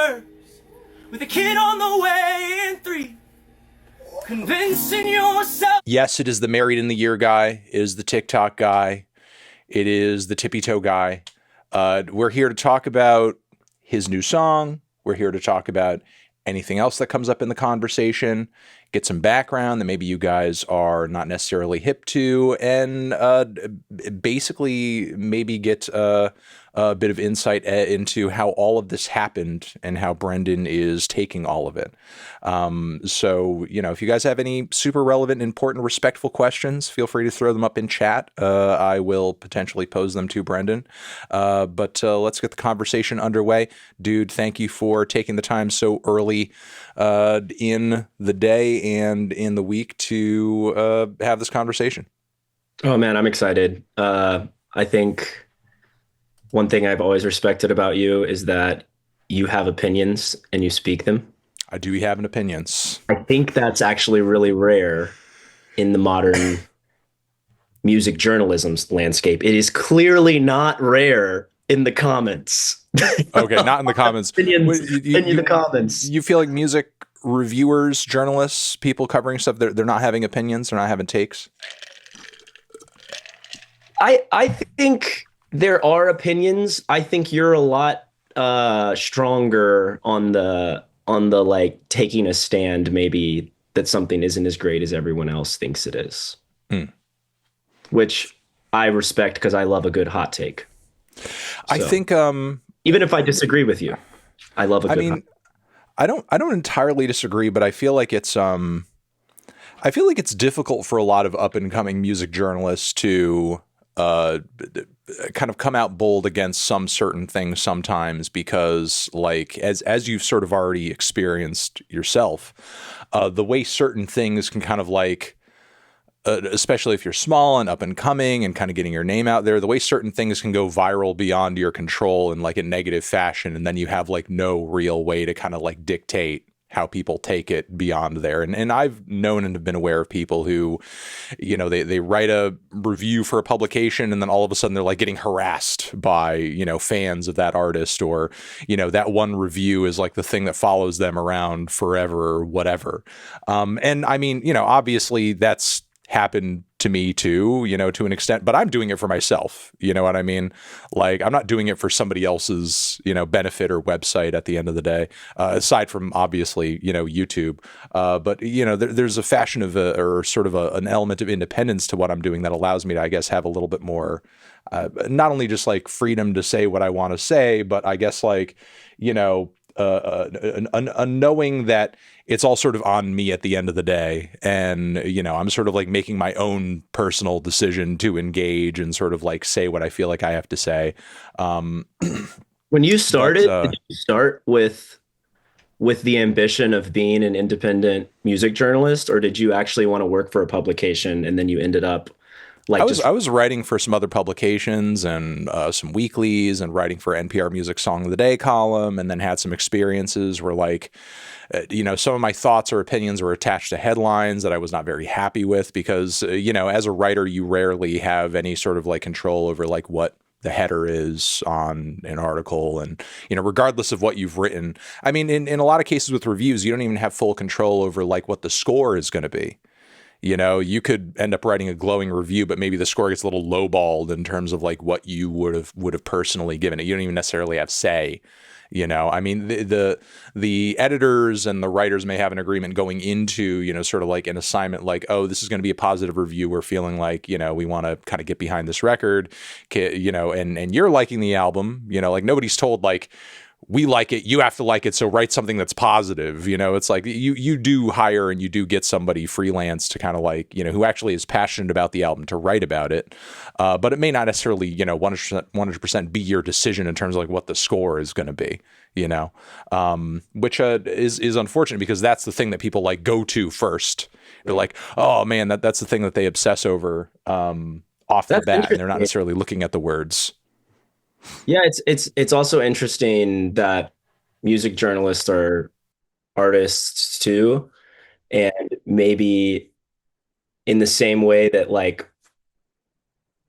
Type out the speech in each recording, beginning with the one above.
universe with a kid on the way in 3. Convincing yourself. Yes, it is the Married in the Year guy. It is the TikTok guy. It is the Tippy Toe guy. We're here to talk about his new song. We're here to talk about anything else that comes up in the conversation, get some background that maybe you guys are not necessarily hip to, and basically maybe get a bit of insight into how all of this happened and how Brendan is taking all of it. So, if you guys have any super relevant, important, respectful questions, feel free to throw them up in chat. I will potentially pose them to Brendan. But let's get the conversation underway. Dude, thank you for taking the time so early in the day and in the week to have this conversation. Oh man, I'm excited. I think one thing I've always respected about you is that you have opinions and you speak them. I do have an opinions. I think that's actually really rare in the modern music journalism landscape. It is clearly not rare in the comments. Okay, not in the comments. Opinions in the comments. You feel like music reviewers, journalists, people covering stuff, they're not having opinions, they're not having takes? I think there are opinions. I think you're a lot stronger on the like taking a stand, maybe that something isn't as great as everyone else thinks it is. Which I respect because I love a good hot take. I think even if I disagree with you, I love a good hot take. I don't entirely disagree, but I feel like it's difficult for a lot of up and coming music journalists to kind of come out bold against some certain things sometimes, because like as you've sort of already experienced yourself, the way certain things can kind of like especially if you're small and up and coming and kind of getting your name out there, the way certain things can go viral beyond your control in like a negative fashion, and then you have like no real way to kind of like dictate how people take it beyond there. And I've known and have been aware of people who, they write a review for a publication and then all of a sudden they're like getting harassed by, fans of that artist, or, that one review is like the thing that follows them around forever or whatever. And I mean, obviously that's happened to me too, to an extent, but I'm doing it for myself. You know what I mean? Like, I'm not doing it for somebody else's, benefit or website at the end of the day, aside from obviously, YouTube. But, there's a fashion of an element of independence to what I'm doing that allows me to, I guess, have a little bit more, not only just like freedom to say what I want to say, but I guess like, a knowing that it's all sort of on me at the end of the day. And, I'm sort of like making my own personal decision to engage and sort of like say what I feel like I have to say. When you started, did you start with the ambition of being an independent music journalist, or did you actually want to work for a publication and then you ended up like I was writing for some other publications and some weeklies and writing for NPR Music Song of the Day column, and then had some experiences where like, some of my thoughts or opinions were attached to headlines that I was not very happy with because, as a writer, you rarely have any sort of like control over like what the header is on an article. And, regardless of what you've written, I mean, in a lot of cases with reviews, you don't even have full control over like what the score is going to be. You could end up writing a glowing review, but maybe the score gets a little lowballed in terms of like what you would have personally given it. You don't even necessarily have say. I mean, the editors and the writers may have an agreement going into, sort of like an assignment, like, oh, this is going to be a positive review. We're feeling like, we want to kind of get behind this record, and you're liking the album, like nobody's told like, we like it, you have to like it, so write something that's positive. It's like you do hire and you do get somebody freelance to kind of like, who actually is passionate about the album to write about it. But it may not necessarily, 100% be your decision in terms of like what the score is going to be, which is unfortunate because that's the thing that people like go to first. They're like, oh man, that's the thing that they obsess over off the bat, and they're not necessarily looking at the words. Yeah, it's also interesting that music journalists are artists too, and maybe in the same way that like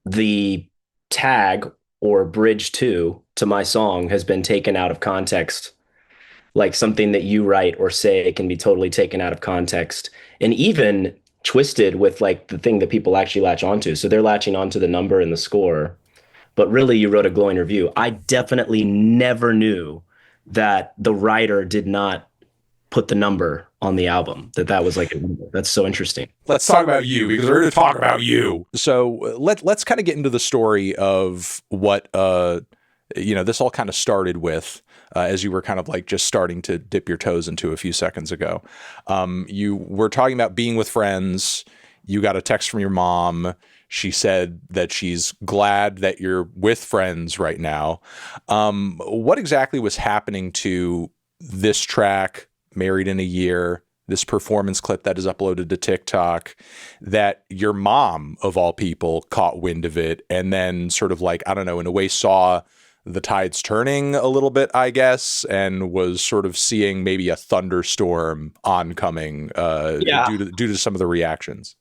the tag or bridge to my song has been taken out of context like something that you write or say can be totally taken out of context and even twisted with like the thing that people actually latch onto. So they're latching onto the number and the score, but really you wrote a glowing review. I definitely never knew that the writer did not put the number on the album, that was like a number. That's so interesting. Let's talk about you because we're going to talk about you. So let's kind of get into the story of what this all kind of started with. As you were kind of like just starting to dip your toes into a few seconds ago. You were talking about being with friends. You got a text from your mom. She said that she's glad that you're with friends right now. What exactly was happening to this track, Married in a Year, this performance clip that is uploaded to TikTok, that your mom, of all people, caught wind of it and then sort of like, I don't know, in a way saw the tides turning a little bit, I guess, and was sort of seeing maybe a thunderstorm oncoming due to some of the reactions?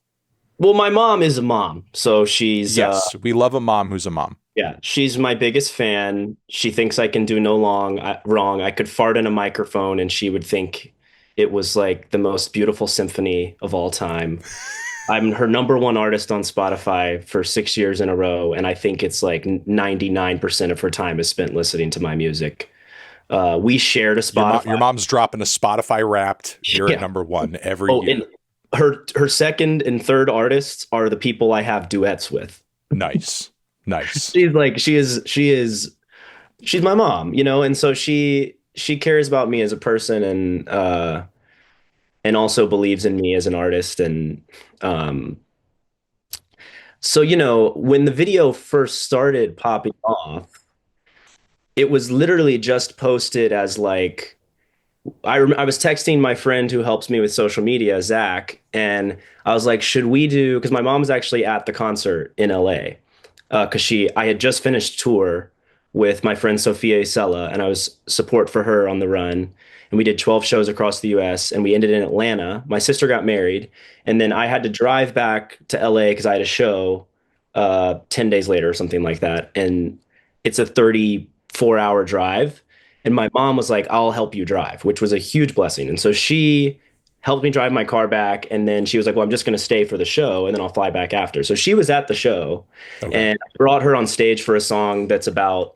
Well, my mom is a mom, so she's we love a mom who's a mom. Yeah, she's my biggest fan. She thinks I can do no wrong. I could fart in a microphone and she would think it was like the most beautiful symphony of all time. I'm her number one artist on Spotify for 6 years in a row, and I think it's like 99% of her time is spent listening to my music. We shared a Spotify. Your mom's dropping a Spotify Wrapped. You're at number one every year. And her second and third artists are the people I have duets with. Nice. She's my mom, and so she cares about me as a person and also believes in me as an artist. And so, when the video first started popping off, it was literally just posted as like, I was texting my friend who helps me with social media, Zach, and I was like, should we do, because my mom was actually at the concert in LA, because I had just finished tour with my friend Sophia Isella, and I was support for her on the run. And we did 12 shows across the US, and we ended in Atlanta. My sister got married, and then I had to drive back to LA because I had a show 10 days later or something like that. And it's a 34-hour drive. And my mom was like, I'll help you drive, which was a huge blessing. And so she helped me drive my car back. And then she was like, well, I'm just going to stay for the show and then I'll fly back after. So she was at the show. Okay. And I brought her on stage for a song that's about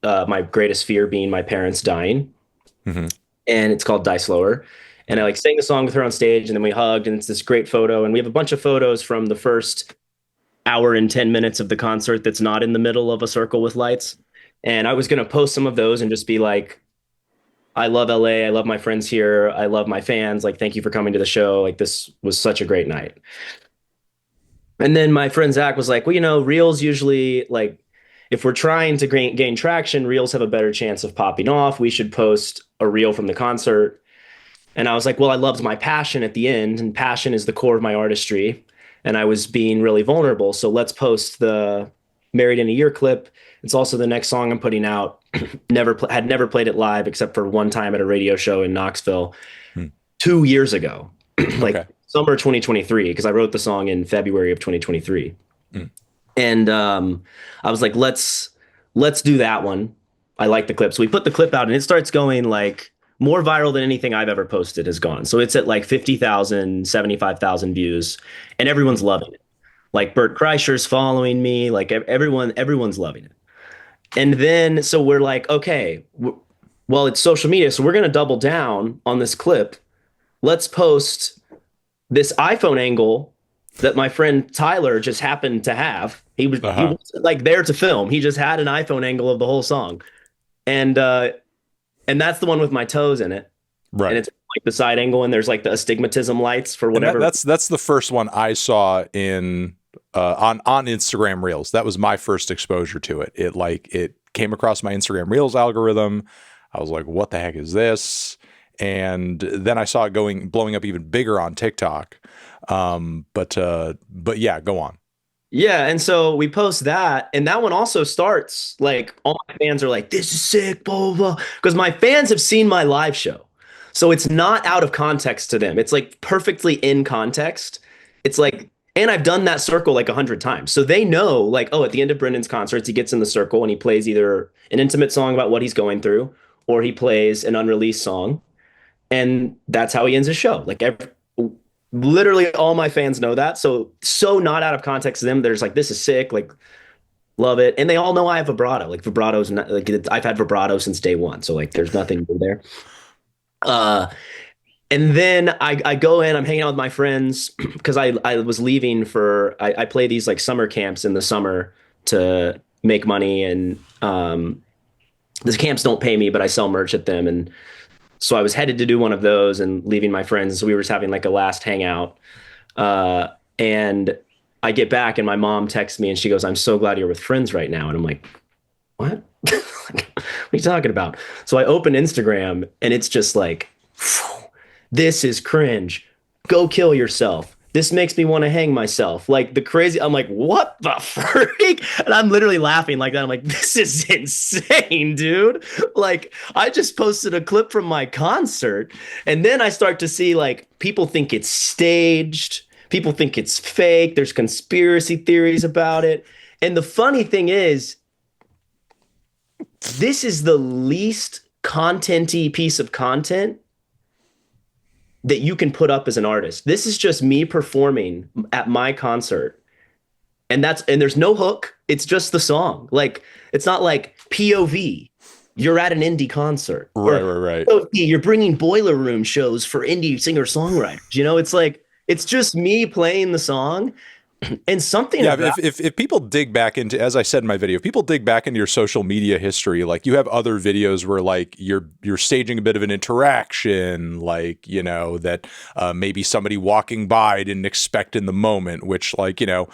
my greatest fear being my parents dying. Mm-hmm. And it's called Die Slower. And I like sang the song with her on stage, and then we hugged, and it's this great photo. And we have a bunch of photos from the first hour and 10 minutes of the concert that's not in the middle of a circle with lights. And I was going to post some of those and just be like, I love LA. I love my friends here. I love my fans. Like, thank you for coming to the show. Like, this was such a great night. And then my friend Zach was like, well, Reels usually, like, if we're trying to gain traction, Reels have a better chance of popping off. We should post a reel from the concert. And I was like, well, I loved my passion at the end, and passion is the core of my artistry. And I was being really vulnerable. So let's post the Married in a Year clip. It's also the next song I'm putting out. Had never played it live except for one time at a radio show in Knoxville 2 years ago, like summer 2023, because I wrote the song in February of 2023. And I was like, let's do that one. I like the clip. So we put the clip out, and it starts going like more viral than anything I've ever posted has gone. So it's at like 50,000, 75,000 views, and everyone's loving it. Like Bert Kreischer's following me, like everyone's loving it. And then, so we're like, okay, well, it's social media, so we're going to double down on this clip. Let's post this iPhone angle that my friend Tyler just happened to have. He wasn't like there to film. He just had an iPhone angle of the whole song. And that's the one with my toes in it. Right. And it's like the side angle, and there's like the astigmatism lights for whatever. That's the first one I saw in on Instagram Reels. That was my first exposure to it. It came across my Instagram Reels algorithm. I was like, what the heck is this? And then I saw it blowing up even bigger on TikTok. But yeah, go on. Yeah, and so we post that, and that one also starts like all my fans are like, "This is sick," blah blah blah, because my fans have seen my live show, so it's not out of context to them. It's like perfectly in context. It's like, and I've done that circle like 100 times, so they know like, oh, at the end of Brendan's concerts, he gets in the circle and he plays either an intimate song about what he's going through, or he plays an unreleased song, and that's how he ends his show. Like literally all my fans know that. So not out of context to them. There's like, this is sick. Like, love it. And they all know I have vibrato. Like vibrato's not like I've had vibrato since day one. So like there's nothing new there. And then I go in, I'm hanging out with my friends because I was leaving I play these like summer camps in the summer to make money. And the camps don't pay me, but I sell merch at them. And so I was headed to do one of those and leaving my friends. So we were just having like a last hangout. And I get back and my mom texts me and she goes, "I'm so glad you're with friends right now." And I'm like, what? What are you talking about? So I open Instagram and it's just like, this is cringe. Go kill yourself. This makes me want to hang myself. Like the crazy, I'm like, what the freak? And I'm literally laughing like that. I'm like, this is insane, dude. Like I just posted a clip from my concert. And then I start to see like people think it's staged. People think it's fake. There's conspiracy theories about it. And the funny thing is, this is the least content-y piece of content that you can put up as an artist. This is just me performing at my concert. And there's no hook. It's just the song. Like, it's not like POV. You're at an indie concert. Right. POV, you're bringing boiler room shows for indie singer-songwriters. You know, it's like, it's just me playing the song. And something if people dig back into, as I said in my video, if people dig back into your social media history, like you have other videos where like you're staging a bit of an interaction, like, you know, that maybe somebody walking by didn't expect in the moment, which like, you know,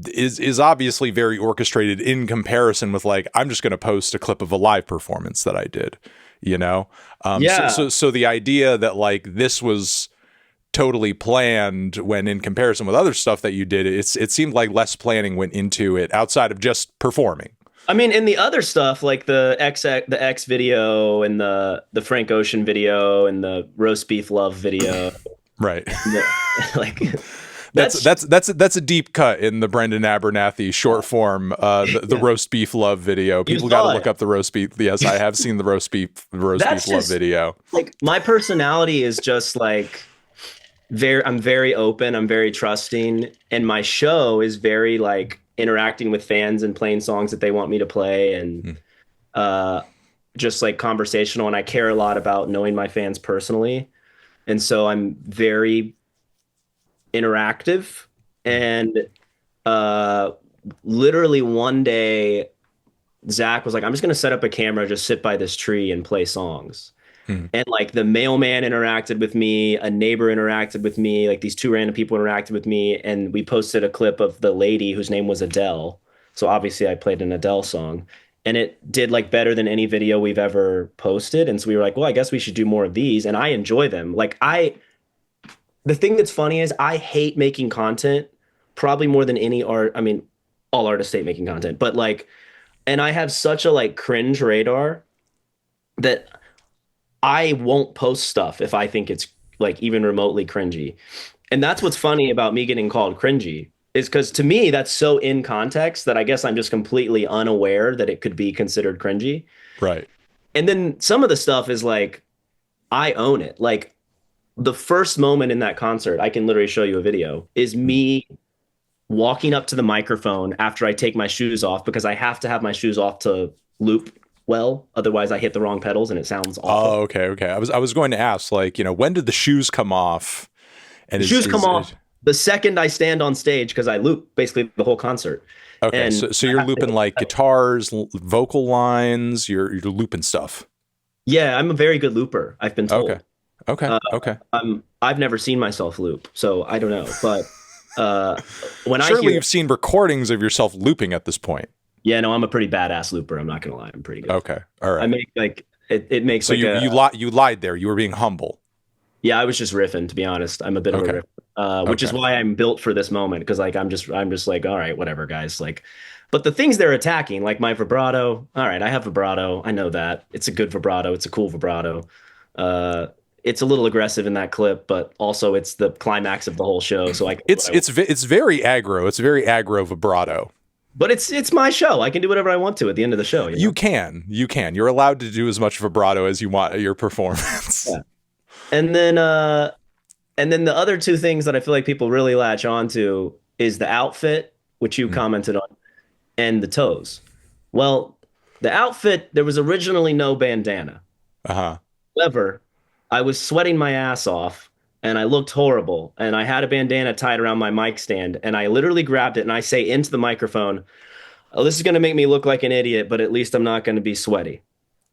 is obviously very orchestrated in comparison with like, I'm just going to post a clip of a live performance that I did, you know? So the idea that like this was totally planned when in comparison with other stuff that you did, it seemed like less planning went into it outside of just performing. I mean, in the other stuff like the X video and the Frank Ocean video and the roast beef love video, right? Like that's a deep cut in the Brendan Abernathy short form, the roast beef love video. People got to look up the roast beef. Yes, I have seen the roast beef love video. Like my personality is just like I'm very open, I'm very trusting, and my show is very like interacting with fans and playing songs that they want me to play, and just like conversational, and I care a lot about knowing my fans personally, and so I'm very interactive. And literally one day Zach was like, "I'm just gonna set up a camera, just sit by this tree and play songs." And like the mailman interacted with me, a neighbor interacted with me, like these two random people interacted with me, and we posted a clip of the lady whose name was Adele. So obviously I played an Adele song, and it did like better than any video we've ever posted. And so we were like, well, I guess we should do more of these, and I enjoy them. Like the thing that's funny is I hate making content probably more than any art. I mean, all artists hate making content, but like, and I have such a like cringe radar that I won't post stuff if I think it's like even remotely cringy. And that's what's funny about me getting called cringy, is because to me, that's so in context that I guess I'm just completely unaware that it could be considered cringy. Right. And then some of the stuff is like, I own it. Like the first moment in that concert, I can literally show you a video, is me walking up to the microphone after I take my shoes off, because I have to have my shoes off to loop well, otherwise I hit the wrong pedals and it sounds awful. Oh, okay. I was going to ask, like, you know, when did the shoes come off? And the shoes come off the second I stand on stage, because I loop basically the whole concert. Okay, and so you're looping like guitars, vocal lines, you're looping stuff. Yeah, I'm a very good looper, I've been told. Okay. I've never seen myself loop, so I don't know. But when surely you've seen recordings of yourself looping at this point. Yeah, no, I'm a pretty badass looper. I'm not gonna lie, I'm pretty good. Okay, all right. I make like it makes. So like you lied there. You were being humble. Yeah, I was just riffing, to be honest. I'm a bit of a riff, which is why I'm built for this moment, because like I'm just like, all right, whatever, guys. Like, but the things they're attacking, like my vibrato. All right, I have vibrato. I know that it's a good vibrato. It's a cool vibrato. It's a little aggressive in that clip, but also it's the climax of the whole show. So like, it's very aggro. It's very aggro vibrato. But it's my show. I can do whatever I want to at the end of the show. You know? You can. You're allowed to do as much vibrato as you want at your performance. Yeah. And then the other two things that I feel like people really latch onto is the outfit, which you commented on, and the toes. Well, the outfit, there was originally no bandana. Uh-huh. However, I was sweating my ass off and I looked horrible. And I had a bandana tied around my mic stand. And I literally grabbed it and I say into the microphone, oh, this is going to make me look like an idiot, but at least I'm not going to be sweaty.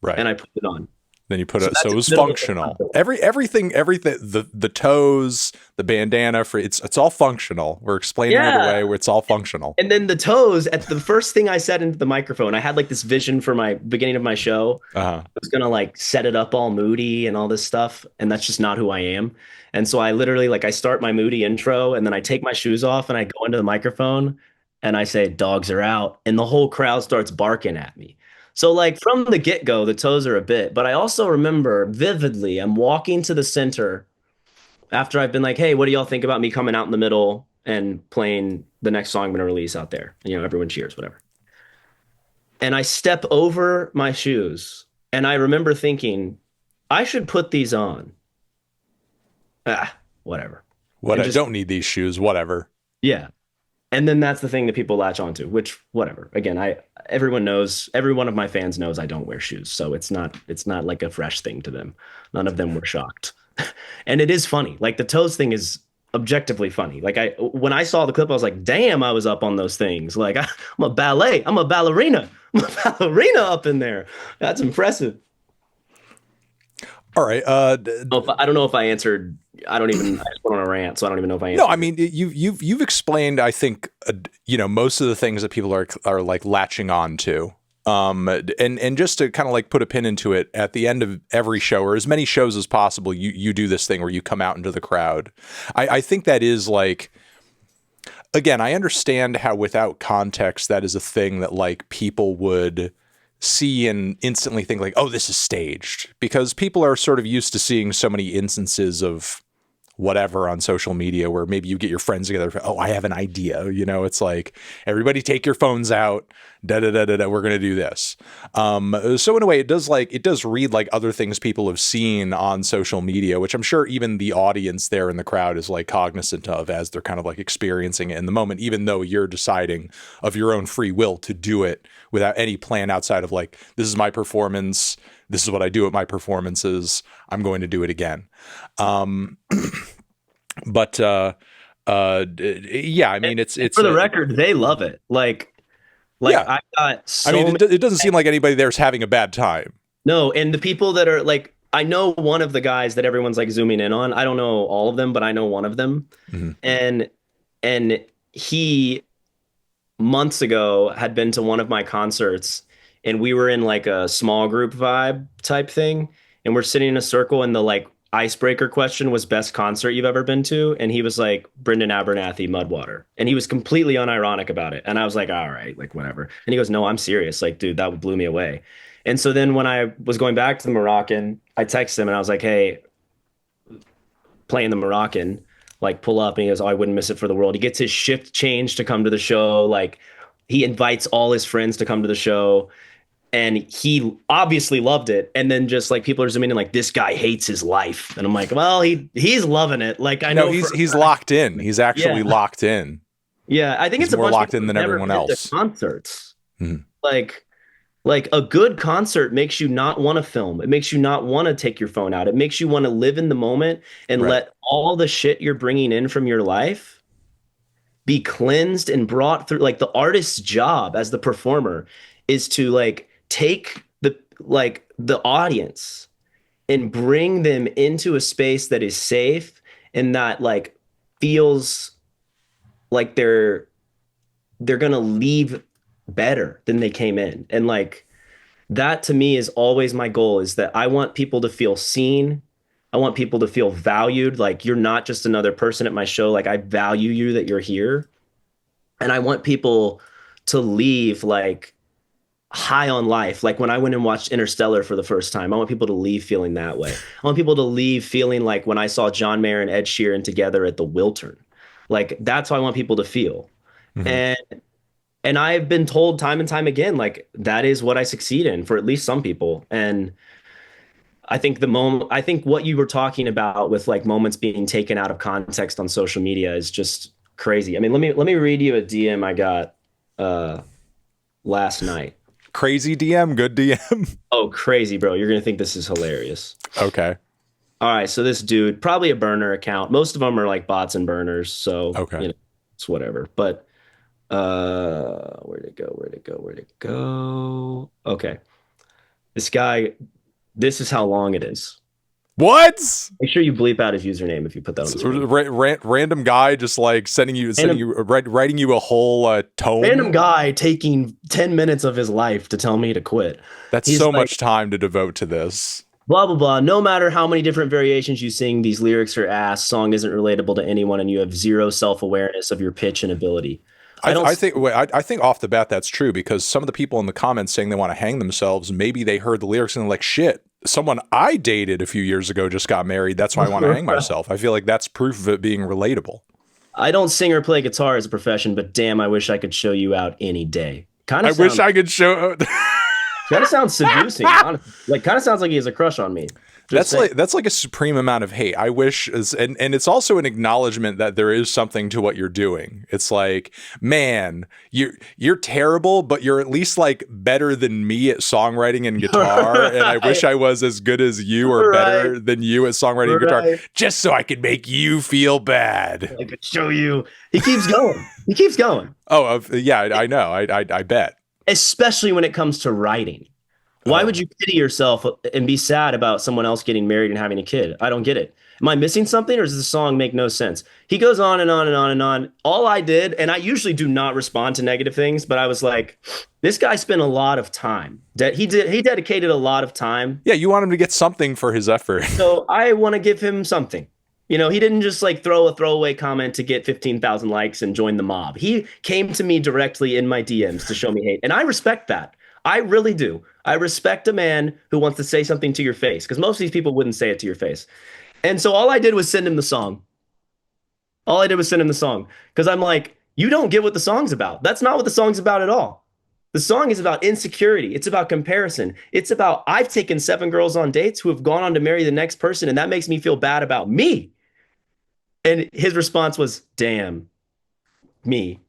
Right. And I put it on. Then you put it, so it was functional. Everything, the toes, the bandana, it's all functional. We're explaining it away where it's all functional. And then the toes, at the first thing I said into the microphone, I had like this vision for my beginning of my show. I was gonna like set it up all moody and all this stuff, and that's just not who I am. And so I literally like I start my moody intro, and then I take my shoes off and I go into the microphone and I say, "Dogs are out," and the whole crowd starts barking at me. So like from the get-go, the toes are a bit, but I also remember vividly, I'm walking to the center after I've been like, hey, what do y'all think about me coming out in the middle and playing the next song I'm going to release out there? You know, everyone cheers, whatever. And I step over my shoes and I remember thinking, I should put these on. Whatever. What? I don't need these shoes, whatever. Yeah. And then that's the thing that people latch onto, which whatever. Again, everyone knows, every one of my fans knows I don't wear shoes, so it's not like a fresh thing to them. None of them were shocked. And it is funny. Like the toes thing is objectively funny. Like when I saw the clip, I was like, damn, I was up on those things. Like I'm a ballerina. I'm a ballerina up in there. That's impressive. All right. I don't know if I answered. I just went on a rant, so I don't even know if I answered. No, I mean you've explained. I think most of the things that people are like latching on to. And just to kind of like put a pin into it, at the end of every show or as many shows as possible, you do this thing where you come out into the crowd. I think that is like, again, I understand how without context that is a thing that like people would see and instantly think like, oh, this is staged, because people are sort of used to seeing so many instances of whatever on social media where maybe you get your friends together. Oh, I have an idea. It's like, everybody take your phones out. We're going to do this. So in a way, it does read like other things people have seen on social media, which I'm sure even the audience there in the crowd is like cognizant of as they're kind of like experiencing it in the moment, even though you're deciding of your own free will to do it without any plan outside of like, this is my performance. This is what I do at my performances. I'm going to do it again. But yeah, I mean, it's for the record, they love it. Like yeah. I got so I mean, it doesn't seem like anybody there's having a bad time. No, and the people that are like, I know one of the guys that everyone's like zooming in on. I don't know all of them, but I know one of them. Mm-hmm. And he months ago had been to one of my concerts, and we were in like a small group vibe type thing, and we're sitting in a circle, and the like icebreaker question was best concert you've ever been to, and he was like Brendan Abernathy, Mudwater, and he was completely unironic about it, and I was like, all right, like whatever, and he goes, no, I'm serious, like dude, that blew me away. And so then when I was going back to the Moroccan, I texted him and I was like, hey, playing the Moroccan, like pull up, and he goes, oh, I wouldn't miss it for the world. He gets his shift changed to come to the show, like he invites all his friends to come to the show. And he obviously loved it. And then just like people are zooming in like, this guy hates his life. And I'm like, well, he's loving it. Like I know he's locked in. He's actually locked in. Yeah, I think it's more locked in than everyone else. Concerts. Mm-hmm. Like a good concert makes you not want to film. It makes you not want to take your phone out. It makes you want to live in the moment and let all the shit you're bringing in from your life be cleansed and brought through. Like the artist's job as the performer is to like take the audience and bring them into a space that is safe and that like feels like they're gonna leave better than they came in. And like that to me is always my goal, is that I want people to feel seen. I want people to feel valued. Like you're not just another person at my show. Like I value you that you're here. And I want people to leave like high on life. Like when I went and watched Interstellar for the first time, I want people to leave feeling that way. I want people to leave feeling like when I saw John Mayer and Ed Sheeran together at the Wiltern. Like that's how I want people to feel. Mm-hmm. And I've been told time and time again, like that is what I succeed in for at least some people. And I think what you were talking about with like moments being taken out of context on social media is just crazy. I mean, let me read you a DM I got uh last night. Crazy DM, good DM. Oh, crazy, bro. You're gonna think this is hilarious. Okay. All right, so this dude, probably a burner account. Most of them are like bots and burners, so Okay. it's whatever. But where'd it go? Where'd it go? Where'd it go? Okay. This guy, this is how long it is. What? Make sure you bleep out his username if you put that on the screen. Random guy just like writing you a whole tome. Random guy taking 10 minutes of his life to tell me to quit. That's He's so like, much time to devote to this. blah, blah, blah. No matter how many different variations you sing, these lyrics are ass. Song isn't relatable to anyone, and you have zero self-awareness of your pitch and ability. I think off the bat that's true, because some of the people in the comments saying they want to hang themselves, maybe they heard the lyrics and they're like, shit, someone I dated a few years ago just got married. That's why I want to hang myself. I feel like that's proof of it being relatable. I don't sing or play guitar as a profession, but damn, I wish I could show you out any day. Wish I could show. Kind of sounds seducing. Honestly. Like, kind of sounds like he has a crush on me. That's like a supreme amount of hate. I wish, and it's also an acknowledgement that there is something to what you're doing. It's like, man, you're terrible, but you're at least like better than me at songwriting and guitar. Right. And I wish I was as good as you or better than you at songwriting and guitar, just so I could make you feel bad. I could show you. He keeps going. He keeps going. Oh, yeah, I know. I bet. Especially when it comes to writing. Why would you pity yourself and be sad about someone else getting married and having a kid? I don't get it. Am I missing something, or does the song make no sense? He goes on and on and on and on. All I did, and I usually do not respond to negative things, but I was like, this guy spent a lot of time. He dedicated a lot of time. Yeah, you want him to get something for his effort. So I want to give him something. You know, he didn't just like throw a throwaway comment to get 15,000 likes and join the mob. He came to me directly in my DMs to show me hate. And I respect that. I really do. I respect a man who wants to say something to your face, because most of these people wouldn't say it to your face. And so all I did was send him the song. All I did was send him the song, because I'm like, you don't get what the song's about. That's not what the song's about at all. The song is about insecurity. It's about comparison. It's about, I've taken 7 girls on dates who have gone on to marry the next person, and that makes me feel bad about me. And his response was, damn, me.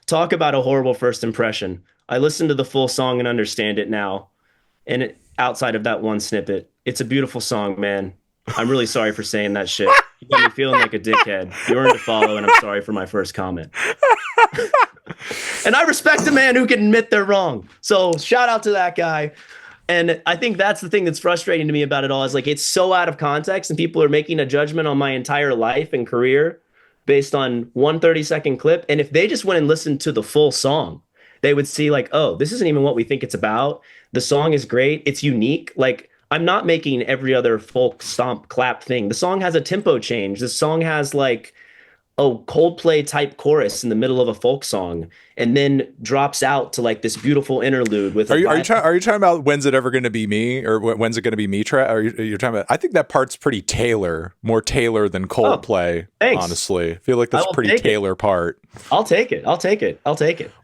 Talk about a horrible first impression. I listened to the full song and understand it now. And outside of that one snippet, it's a beautiful song, man. I'm really sorry for saying that shit. You got me feeling like a dickhead. You earned a follow, and I'm sorry for my first comment. And I respect a man who can admit they're wrong. So shout out to that guy. And I think that's the thing that's frustrating to me about it all, is like, it's so out of context, and people are making a judgment on my entire life and career based on one 30-second clip. And if they just went and listened to the full song, they would see like, oh, this isn't even what we think it's about. The song is great. It's unique. Like, I'm not making every other folk stomp clap thing. The song has a tempo change. The song has like a Coldplay type chorus in the middle of a folk song, and then drops out to like this beautiful interlude with. Are you talking about When's It Ever Gonna Be Me, or When's It Gonna Be Me? You're talking about? I think that part's pretty more Taylor than Coldplay. Thanks. Honestly, I feel like that's a pretty Taylor part. I'll take it.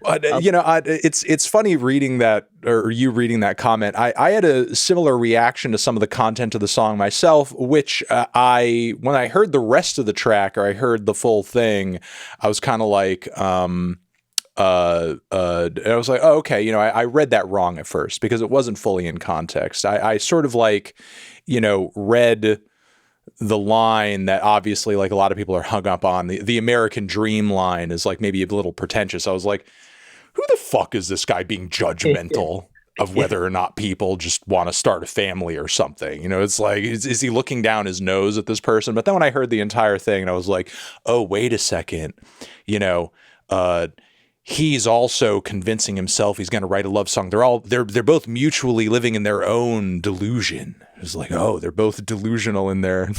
It's funny reading that, or you reading that comment. I had a similar reaction to some of the content of the song myself, which when I heard the rest of the track, or I heard the full thing, I was kind of like, I was like, oh, okay, I read that wrong at first because it wasn't fully in context. I sort of like, read the line that obviously like a lot of people are hung up on. The American dream line is like maybe a little pretentious. I was like, who the fuck is this guy being judgmental of whether or not people just want to start a family or something? It's like, is he looking down his nose at this person? But then when I heard the entire thing, and I was like, oh, wait a second, he's also convincing himself he's going to write a love song. They're both mutually living in their own delusion. It's like, oh, they're both delusional in their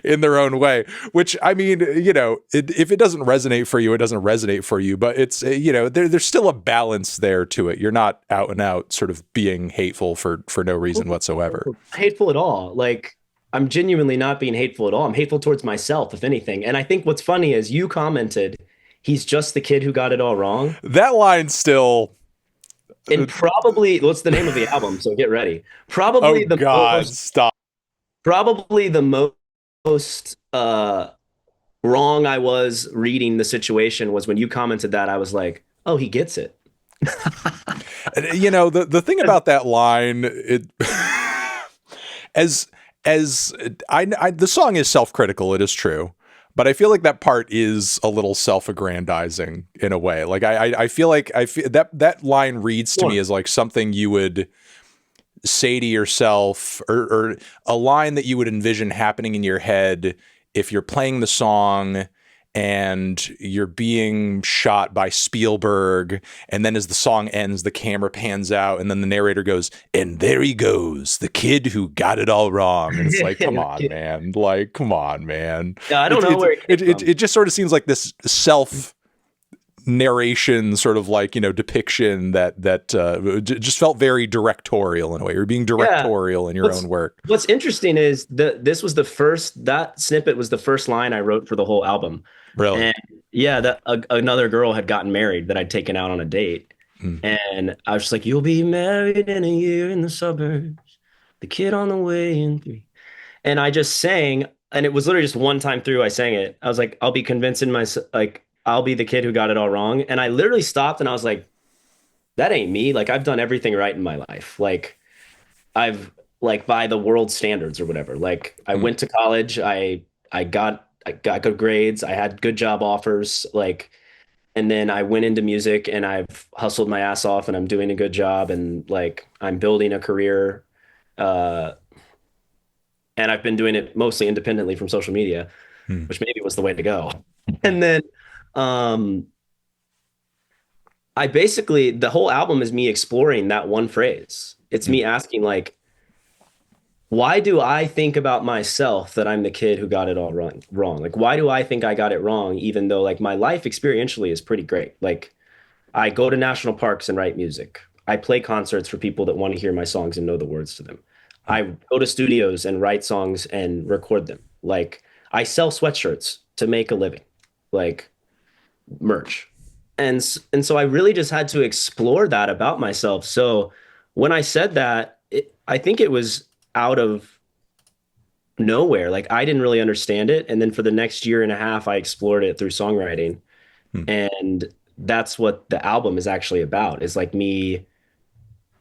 in their own way, which, I mean, if it doesn't resonate for you, it doesn't resonate for you, but it's, there's still a balance there to it. You're not out and out sort of being hateful for no reason whatsoever. Hateful at all. Like, I'm genuinely not being hateful at all. I'm hateful towards myself, if anything. And I think what's funny is you commented, he's just the kid who got it all wrong. That line still. And probably, what's the name of the album? So get ready. Oh God, stop. Probably the most wrong I was reading the situation was when you commented that. I was like, oh, he gets it. You know, the thing about that line, as the song is self-critical, it is true, but I feel like that part is a little self-aggrandizing in a way. Like I feel that line reads to me as like something you would say to yourself, or a line that you would envision happening in your head if you're playing the song and you're being shot by Spielberg, and then as the song ends, the camera pans out, and then the narrator goes, "And there he goes, the kid who got it all wrong." And it's like, come on, man. Like, come on, man. Yeah, I don't know where it just sort of seems like this self narration sort of like, you know, depiction that just felt very directorial in a way. You're being directorial in your own work. What's interesting is that snippet was the first line I wrote for the whole album. Really? And yeah, another girl had gotten married that I'd taken out on a date. And I was just like, you'll be married in a year in the suburbs, the kid on the way in 3. And I just sang, and it was literally just one time through I sang it. I was like, I'll be convincing myself, like, I'll be the kid who got it all wrong. And I literally stopped and I was like, that ain't me. Like, I've done everything right in my life. Like, I've, like, by the world standards or whatever. Like, I went to college. I got good grades. I had good job offers. Like, and then I went into music and I've hustled my ass off and I'm doing a good job. And like, I'm building a career. And I've been doing it mostly independently from social media, which maybe was the way to go. And then, I basically, the whole album is me exploring that one phrase. It's me asking, like, why do I think about myself that I'm the kid who got it all wrong? Like, why do I think I got it wrong, even though like my life experientially is pretty great? Like, I go to national parks and write music. I play concerts for people that want to hear my songs and know the words to them. I go to studios and write songs and record them. Like, I sell sweatshirts to make a living, like merch. And so I really just had to explore that about myself. So when I said that, I think it was out of nowhere. Like, I didn't really understand it. And then for the next year and a half, I explored it through songwriting. And that's what the album is actually about, is like me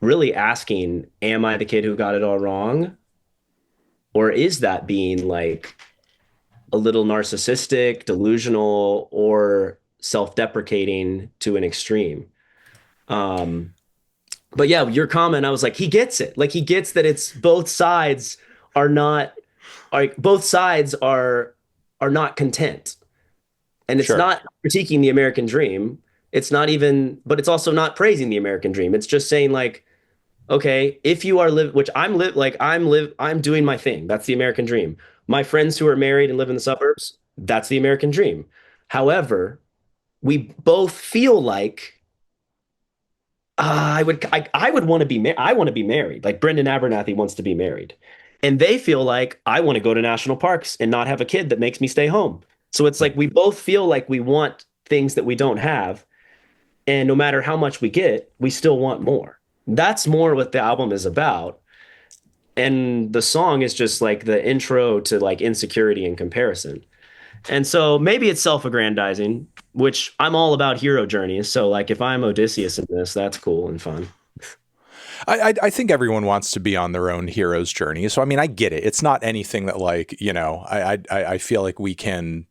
really asking, am I the kid who got it all wrong? Or is that being like a little narcissistic, delusional, or self-deprecating to an extreme? But yeah, your comment, I was like, he gets it. Like, he gets that it's both sides are not, like, both sides are not content. And it's not critiquing the American dream. It's not even, but it's also not praising the American dream. It's just saying, like, okay, if you are which I'm doing my thing. That's the American dream. My friends who are married and live in the suburbs, that's the American dream. However, we both feel like I would want to be I want to be married. Like, Brendan Abernathy wants to be married. And they feel like I want to go to national parks and not have a kid that makes me stay home. So it's like we both feel like we want things that we don't have. And no matter how much we get, we still want more. That's more what the album is about. And the song is just like the intro to like insecurity and comparison. And so maybe it's self-aggrandizing, which I'm all about hero journeys. So like, if I'm Odysseus in this, that's cool and fun. I think everyone wants to be on their own hero's journey. So, I mean, I get it. It's not anything that, like, you know, I feel like we can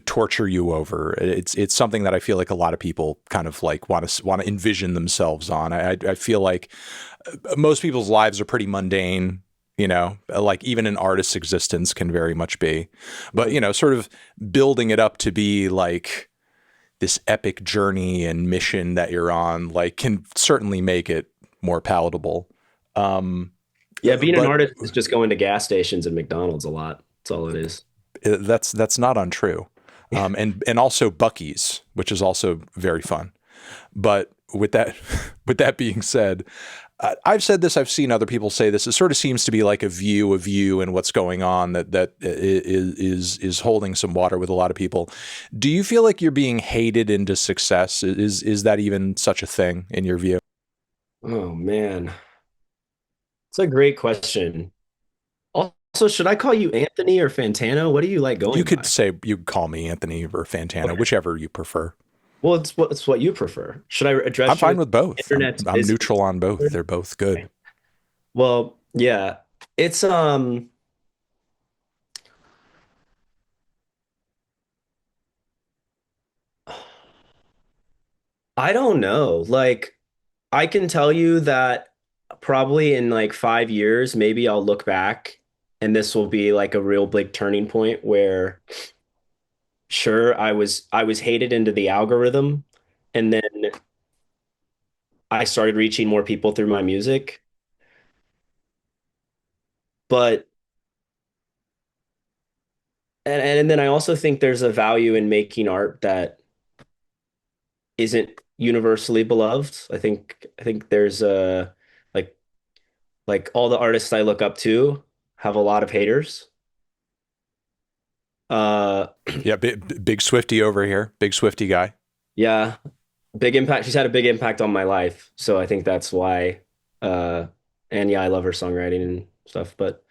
torture you over. It's something that I feel like a lot of people kind of like want to envision themselves on. I feel like most people's lives are pretty mundane, you know, like even an artist's existence can very much be, but, you know, sort of building it up to be like this epic journey and mission that you're on, like, can certainly make it more palatable. Yeah, being an artist is just going to gas stations and McDonald's a lot. That's all it is. That's not untrue. And also Buc-ee's, which is also very fun. But with that being said, I've said this. I've seen other people say this. It sort of seems to be like a view of you and what's going on that is holding some water with a lot of people. Do you feel like you're being hated into success? Is that even such a thing in your view? Oh man, it's a great question. Also, should I call you Anthony or Fantano? What do you like You going could by? say you could call me Anthony or Fantana, Okay. whichever you prefer. Well, it's what you prefer. Should I I'm address you fine as with both. internet I'm busy? neutral on both. They're both good. Well, yeah. It's I don't know. Like I can tell you that probably in like 5 years, maybe I'll look back and this will be like a real big turning point where sure I was hated into the algorithm and then I started reaching more people through my music. But and then I also think there's a value in making art that isn't universally beloved. I think there's a like like all the artists I look up to have a lot of haters. Uh Yeah, big Swifty over here. Big Swifty guy. yeah, big impact. She's had a big impact on my life. So I think that's why uh and yeah, I love her songwriting and stuff, but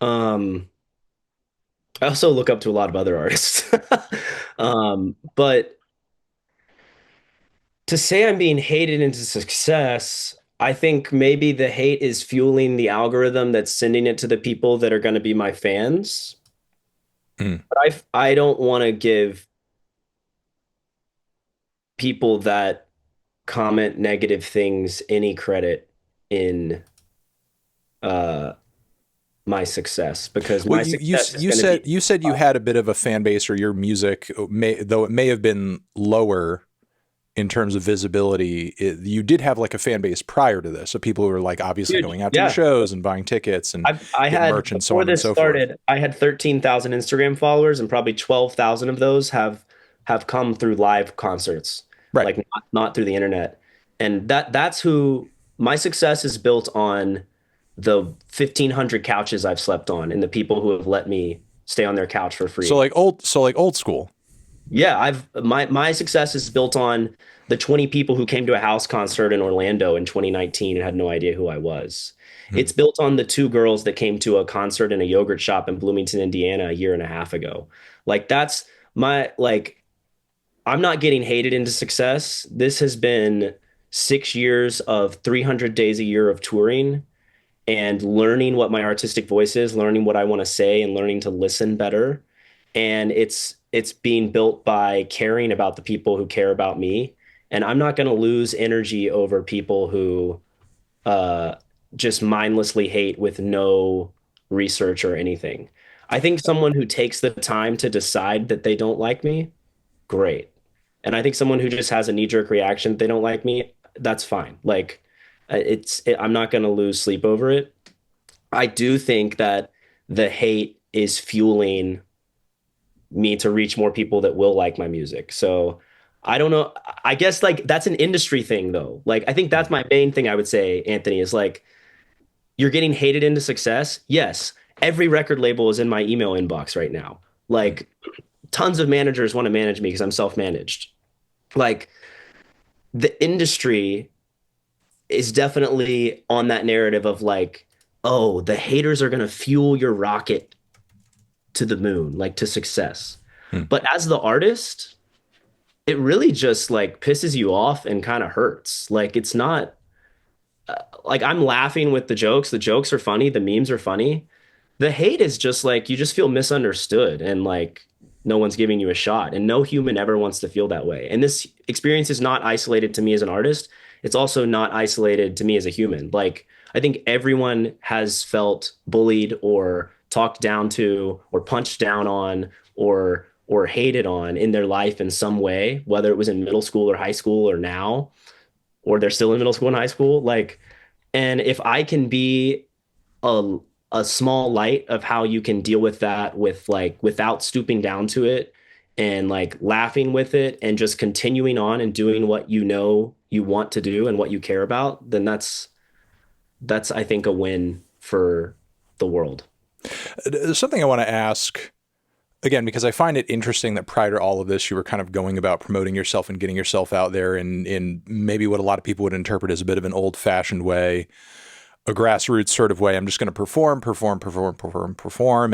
um I also look up to a lot of other artists. But to say I'm being hated into success, I think maybe the hate is fueling the algorithm that's sending it to the people that are going to be my fans. Mm. But I don't want to give people that comment negative things any credit in uh my success because Well, my success is you going to be said you had a bit of a fan base, or your music, though it may have been lower in terms of visibility, you did have like a fan base prior to this, so people who were like obviously huge. going out to your Yeah. shows and buying tickets and I getting had merch and so before on and this so forth. started, I had 13,000 Instagram followers, and probably 12,000 of those have come through live concerts, Right. like not through the internet. And that's who my success is built on the 1,500 couches I've slept on and the people who have let me stay on their couch for So free. like old school. Yeah, I've my success is built on the 20 people who came to a house concert in Orlando in 2019 and had no idea who I was. Hmm. It's built on the two girls that came to a concert in a yogurt shop in Bloomington, Indiana a year and a half ago. Like that's my like I'm not getting hated into success. This has been 6 years of 300 days a year of touring and learning what my artistic voice is, learning what I want to say, and learning to listen better. And it's being built by caring about the people who care about me. And I'm not going to lose energy over people who uh, just mindlessly hate with no research or anything. I think someone who takes the time to decide that they don't like me, great. And I think someone who just has a knee-jerk reaction that they don't like me, that's fine. Like I'm not going to lose sleep over it. I do think that the hate is fueling me to reach more people that will like my music. So I don't know. I guess like that's an industry thing though. Like I think that's my main thing I would say, Anthony, is like you're getting hated into success. Yes, every record label is in my email inbox right now. Like tons of managers want to manage me because I'm self-managed. Like the industry is definitely on that narrative of like, oh, the haters are going to fuel your rocket to the moon, like to success. Hmm. But as the artist, it really just like pisses you off and kind of hurts. Like it's not like I'm laughing with the jokes. The jokes are funny. The memes are funny. The hate is just like you just feel misunderstood and like no one's giving you a shot. And no human ever wants to feel that way. And this experience is not isolated to me as an artist. It's also not isolated to me as a human. Like I think everyone has felt bullied or talked down to or punched down on or hated on in their life in some way, whether it was in middle school or high school or now, or they're still in middle school and high school. Like, and if I can be a a small light of how you can deal with that with like without stooping down to it and like laughing with it and just continuing on and doing what you know you want to do and what you care about, then that's I think a win for the world. There's something I want to ask again, because I find it interesting that prior to all of this, you were kind of going about promoting yourself and getting yourself out there in maybe what a lot of people would interpret as a bit of an old fashioned way, a grassroots sort of way. I'm just going to perform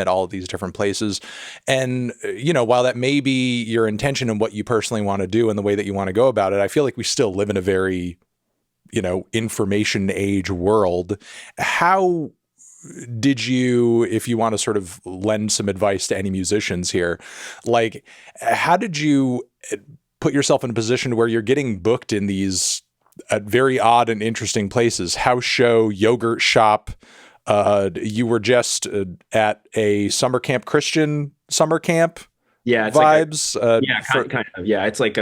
at all of these different places. And, while that may be your intention and what you personally want to do and the way that you want to go about it, I feel like we still live in a very, information age world. How did you, if you want to sort of lend some advice to any musicians here, like, how did you put yourself in a position where you're getting booked in these very odd and interesting places? House show, yogurt shop. You were just at a summer camp, Christian summer camp. Yeah, it's vibes. kind of. Yeah, it's like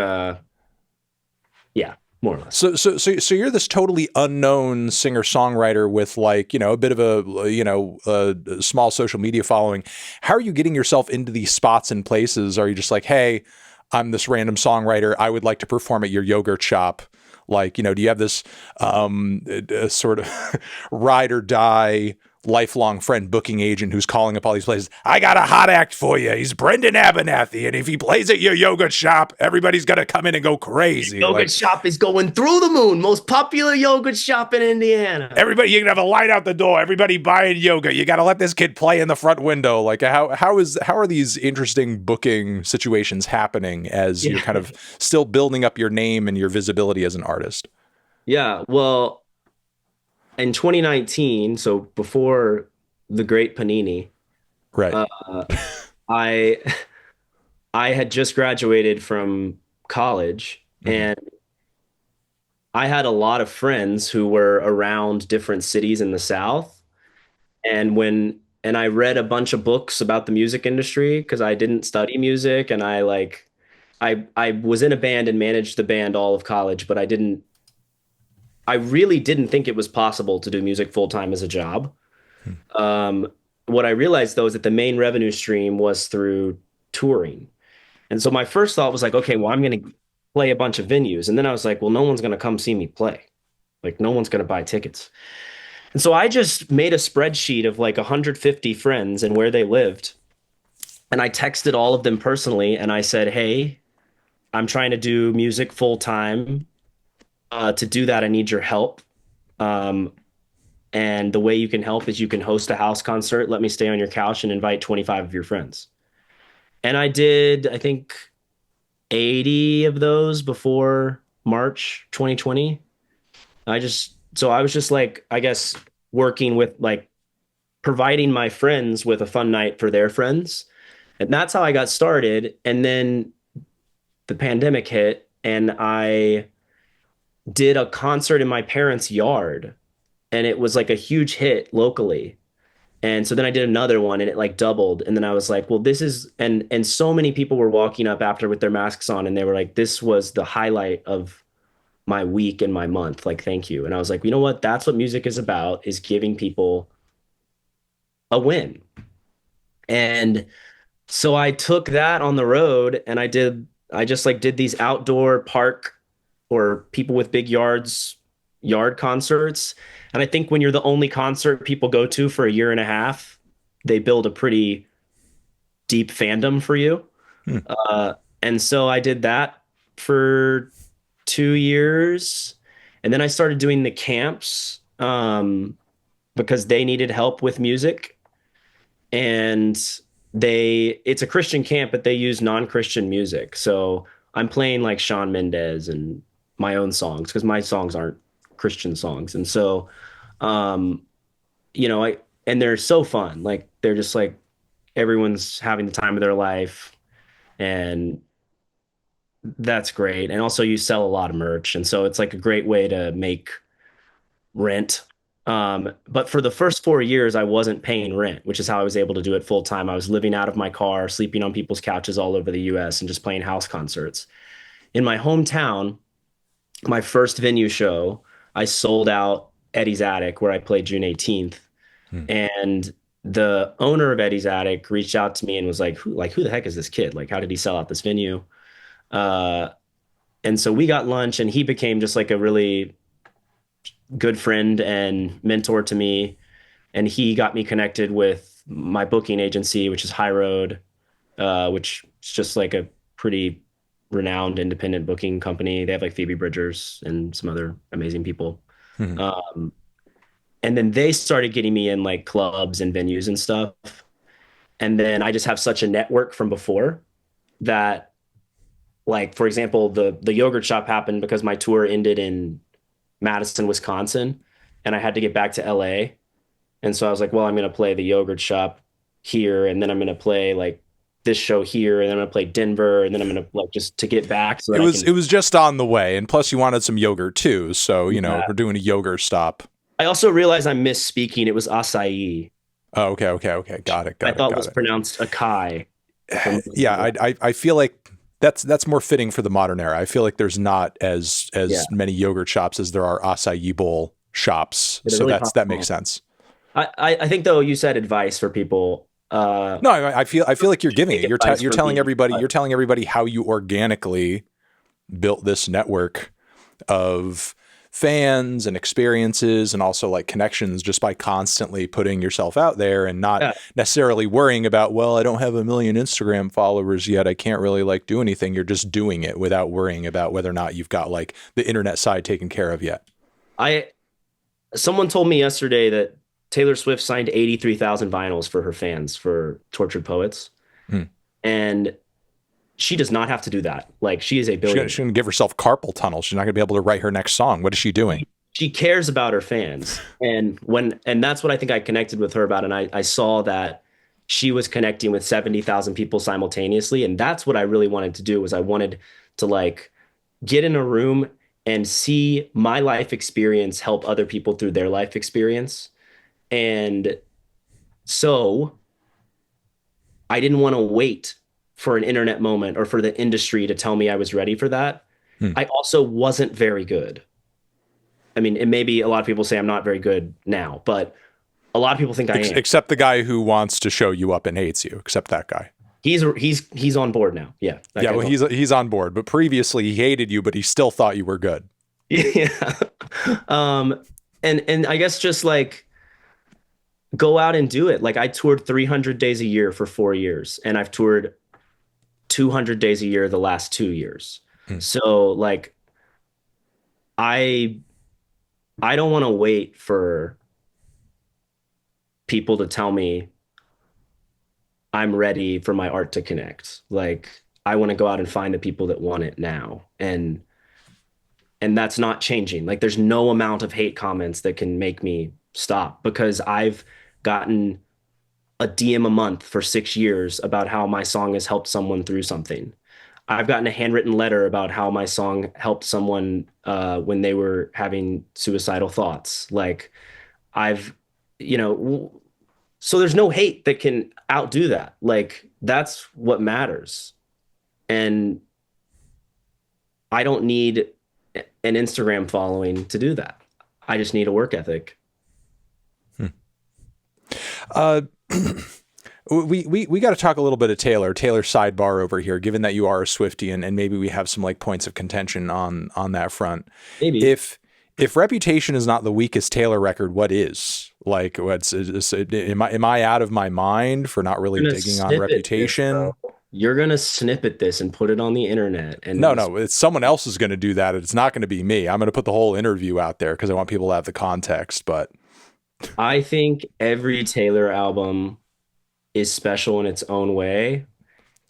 yeah, more or less. So you're this totally unknown singer songwriter with like, a bit of a small social media following. How are you getting yourself into these spots and places? Are you just like, hey, I'm this random songwriter, I would like to perform at your yogurt shop? Like, do you have this sort of ride or die lifelong friend booking agent who's calling up all these places? I got a hot act for you. He's Brendan Abernathy. And if he plays at your yogurt shop, everybody's going to come in and go crazy. Yogurt shop is going through the moon. Most popular yogurt shop in Indiana. Everybody, you can have a light out the door. Everybody buying yogurt. You got to let this kid play in the front window. Like how are these interesting booking situations happening as you're kind of still building up your name and your visibility as an artist? Yeah, well, in 2019, so before the great Panini, right? I I had just graduated from college, and I had a lot of friends who were around different cities in the South. And I read a bunch of books about the music industry because I didn't study music, and I was in a band and managed the band all of college, but I really didn't think it was possible to do music full time as a job. What I realized though is that the main revenue stream was through touring. And so my first thought was like, okay, well, I'm going to play a bunch of venues. And then I was like, well, no one's going to come see me play. Like, no one's going to buy tickets. And so I just made a spreadsheet of like 150 friends and where they lived. And I texted all of them personally. And I said, hey, I'm trying to do music full time. To do that, I need your help. And the way you can help is you can host a house concert. Let me stay on your couch and invite 25 of your friends. And I did, I think, 80 of those before March 2020. So I was just like, I guess, working with like providing my friends with a fun night for their friends. And that's how I got started. And then the pandemic hit, and I did a concert in my parents' yard, and it was like a huge hit locally. And so then I did another one, and it like doubled. And then I was like, well, this is, and so many people were walking up after with their masks on, and they were like, this was the highlight of my week and my month. Like, thank you. And I was like, you know what? That's what music is about, is giving people a win. And so I took that on the road, and I just like did these outdoor park or people with big yard concerts. And I think when you're the only concert people go to for a year and a half, they build a pretty deep fandom for you. And so I did that for 2 years. And then I started doing the camps because they needed help with music. And it's a Christian camp, but they use non-Christian music. So I'm playing like Shawn Mendes and my own songs because my songs aren't Christian songs. And so, and they're so fun. Like, they're just like, everyone's having the time of their life, and that's great. And also you sell a lot of merch. And so it's like a great way to make rent. But for the first 4 years, I wasn't paying rent, which is how I was able to do it full time. I was living out of my car, sleeping on people's couches all over the US, and just playing house concerts. In my hometown, my first venue show, I sold out Eddie's Attic, where I played June 18th. And the owner of Eddie's Attic reached out to me and was like, who the heck is this kid? Like, how did he sell out this venue? And so we got lunch, and he became just like a really good friend and mentor to me, and he got me connected with my booking agency, which is High Road, which is just like a pretty renowned independent booking company. They have like Phoebe Bridgers and some other amazing people. Mhm. Um, and then they started getting me in like clubs and venues and stuff. And then I just have such a network from before that, like, for example, the yogurt shop happened because my tour ended in Madison, Wisconsin, and I had to get back to LA. And so I was like, well, I'm going to play the yogurt shop here, and then I'm going to play like this show here, and then I'm going to play Denver, and then I'm going to like just to get back so that I It can. was just on the way, and plus you wanted some yogurt too. So Yeah. we're doing a yogurt stop. I also realized I'm misspeaking. It was acai. Oh, okay. Got it. I thought it Got was it. pronounced acai. Yeah, I feel like that's more fitting for the modern era. I feel like there's not as Yeah. many yogurt shops as there are acai bowl shops. They're So really that makes sense. I think though you said advice for people. No, I feel like you're giving it. Advice You're for telling me, everybody but- you're telling everybody how you organically built this network of fans and experiences and also like connections just by constantly putting yourself out there and not Yeah. necessarily worrying about, well, I don't have 1 million Instagram followers yet. I can't really like do anything. You're just doing it without worrying about whether or not you've got like the internet side taken care of yet. Someone told me yesterday that Taylor Swift signed 83,000 vinyls for her fans for Tortured Poets. Hmm. And she does not have to do that. Like she is a She's billionaire. going to give herself carpal tunnel. She's not going to be able to write her next song. What is she doing? She cares about her fans. And that's what I think I connected with her about. And I saw that she was connecting with 70,000 people simultaneously. And that's what I really wanted to do was I wanted to like get in a room and see my life experience help other people through their life experience. And so I didn't want to wait for an internet moment or for the industry to tell me I was ready for that. I also wasn't very good. I mean, it may be a lot of people say I'm not very good now, but a lot of people think I am. Except the guy who wants to show you up and hates you, except that guy. He's on board now. Yeah. Yeah, well, he's on board, but previously he hated you, but he still thought you were good. Yeah. And I guess just like go out and do it. Like I toured 300 days a year for 4 years, and I've toured 200 days a year the last 2 years. So like I don't want to wait for people to tell me I'm ready for my art to connect. Like I want to go out and find the people that want it now. And that's not changing. Like there's no amount of hate comments that can make me stop because I've gotten a DM a month for 6 years about how my song has helped someone through something. I've gotten a handwritten letter about how my song helped someone when they were having suicidal thoughts. Like I've, so there's no hate that can outdo that. Like that's what matters. And I don't need an Instagram following to do that. I just need a work ethic. We got to talk a little bit of Taylor sidebar over here, given that you are a Swiftie and maybe we have some like points of contention on that front. Maybe. If Reputation is not the weakest Taylor record, what is? Like, am I out of my mind for not really digging on Reputation? You're going to snippet this and put it on the internet. And No, it's someone else is going to do that. It's not going to be me. I'm going to put the whole interview out there because I want people to have the context. But I think every Taylor album is special in its own way.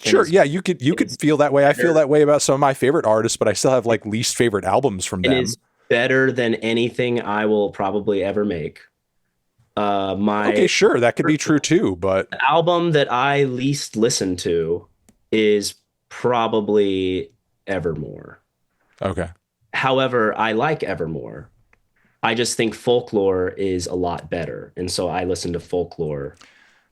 Sure, yeah, you could feel that way. I feel that way about some of my favorite artists, but I still have like least favorite albums from them. It is better than anything I will probably ever make. Okay, sure, that could be true too, but the album that I least listen to is probably Evermore. Okay. However, I like Evermore. I just think Folklore is a lot better, and so I listen to Folklore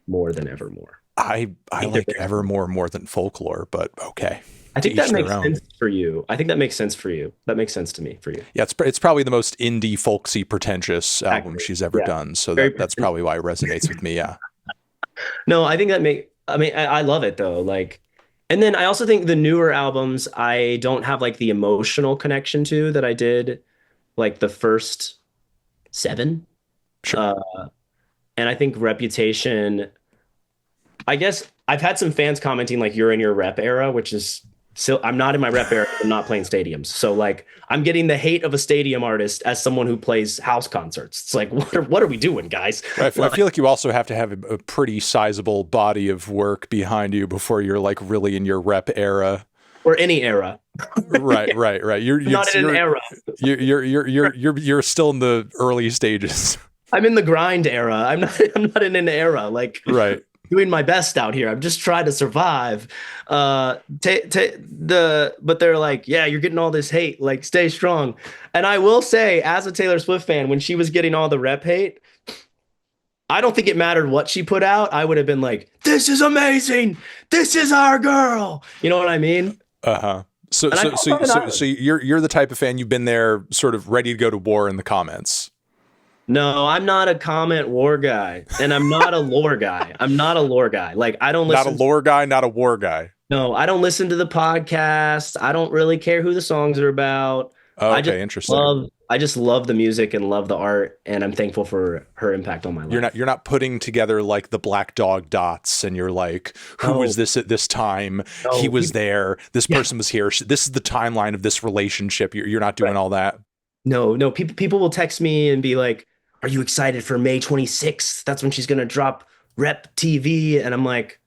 more than Evermore. I like Evermore more than Folklore, but okay. I think that makes sense for you. I think that makes sense for you. That makes sense to me for you. Yeah, it's probably the most indie, folksy, pretentious album she's ever done. So that's probably why it resonates with me. Yeah. No, I think I love it though. Like, and then I also think the newer albums I don't have like the emotional connection to that I did like the first 7. Sure. Uh, and I think Reputation, I guess I've had some fans commenting like you're in your rep era, which is still, I'm not in my rep era. I'm not playing stadiums. So like I'm getting the hate of a stadium artist as someone who plays house concerts. It's like, what are we doing, guys? I feel like you also have to have a pretty sizable body of work behind you before you're like really in your rep era. Or any era. Right. Not in an era. You're still in the early stages. I'm in the grind era. I'm not in an era. Like Right. doing my best out here. I'm just trying to survive. But they're like, yeah, you're getting all this hate. Like, stay strong. And I will say, as a Taylor Swift fan, when she was getting all the rep hate, I don't think it mattered what she put out. I would have been like, this is amazing. This is our girl. You know what I mean? Uh-huh. So you're the type of fan, you've been there sort of ready to go to war in the comments. No, I'm not a comment war guy, and I'm not a lore guy. I'm not a lore guy. Like I don't listen. Not a lore guy, not a war guy. No, I don't listen to the podcast. I don't really care who the songs are about. Oh, okay, interesting. I just love the music and love the art, and I'm thankful for her impact on my life. You're not putting together like the black dog dots, and you're like, who was this at this time? No, he was there. This person was here. This is the timeline of this relationship. You're not doing all that. No. People will text me and be like, "Are you excited for May 26th? That's when she's gonna drop Rep TV." And I'm like,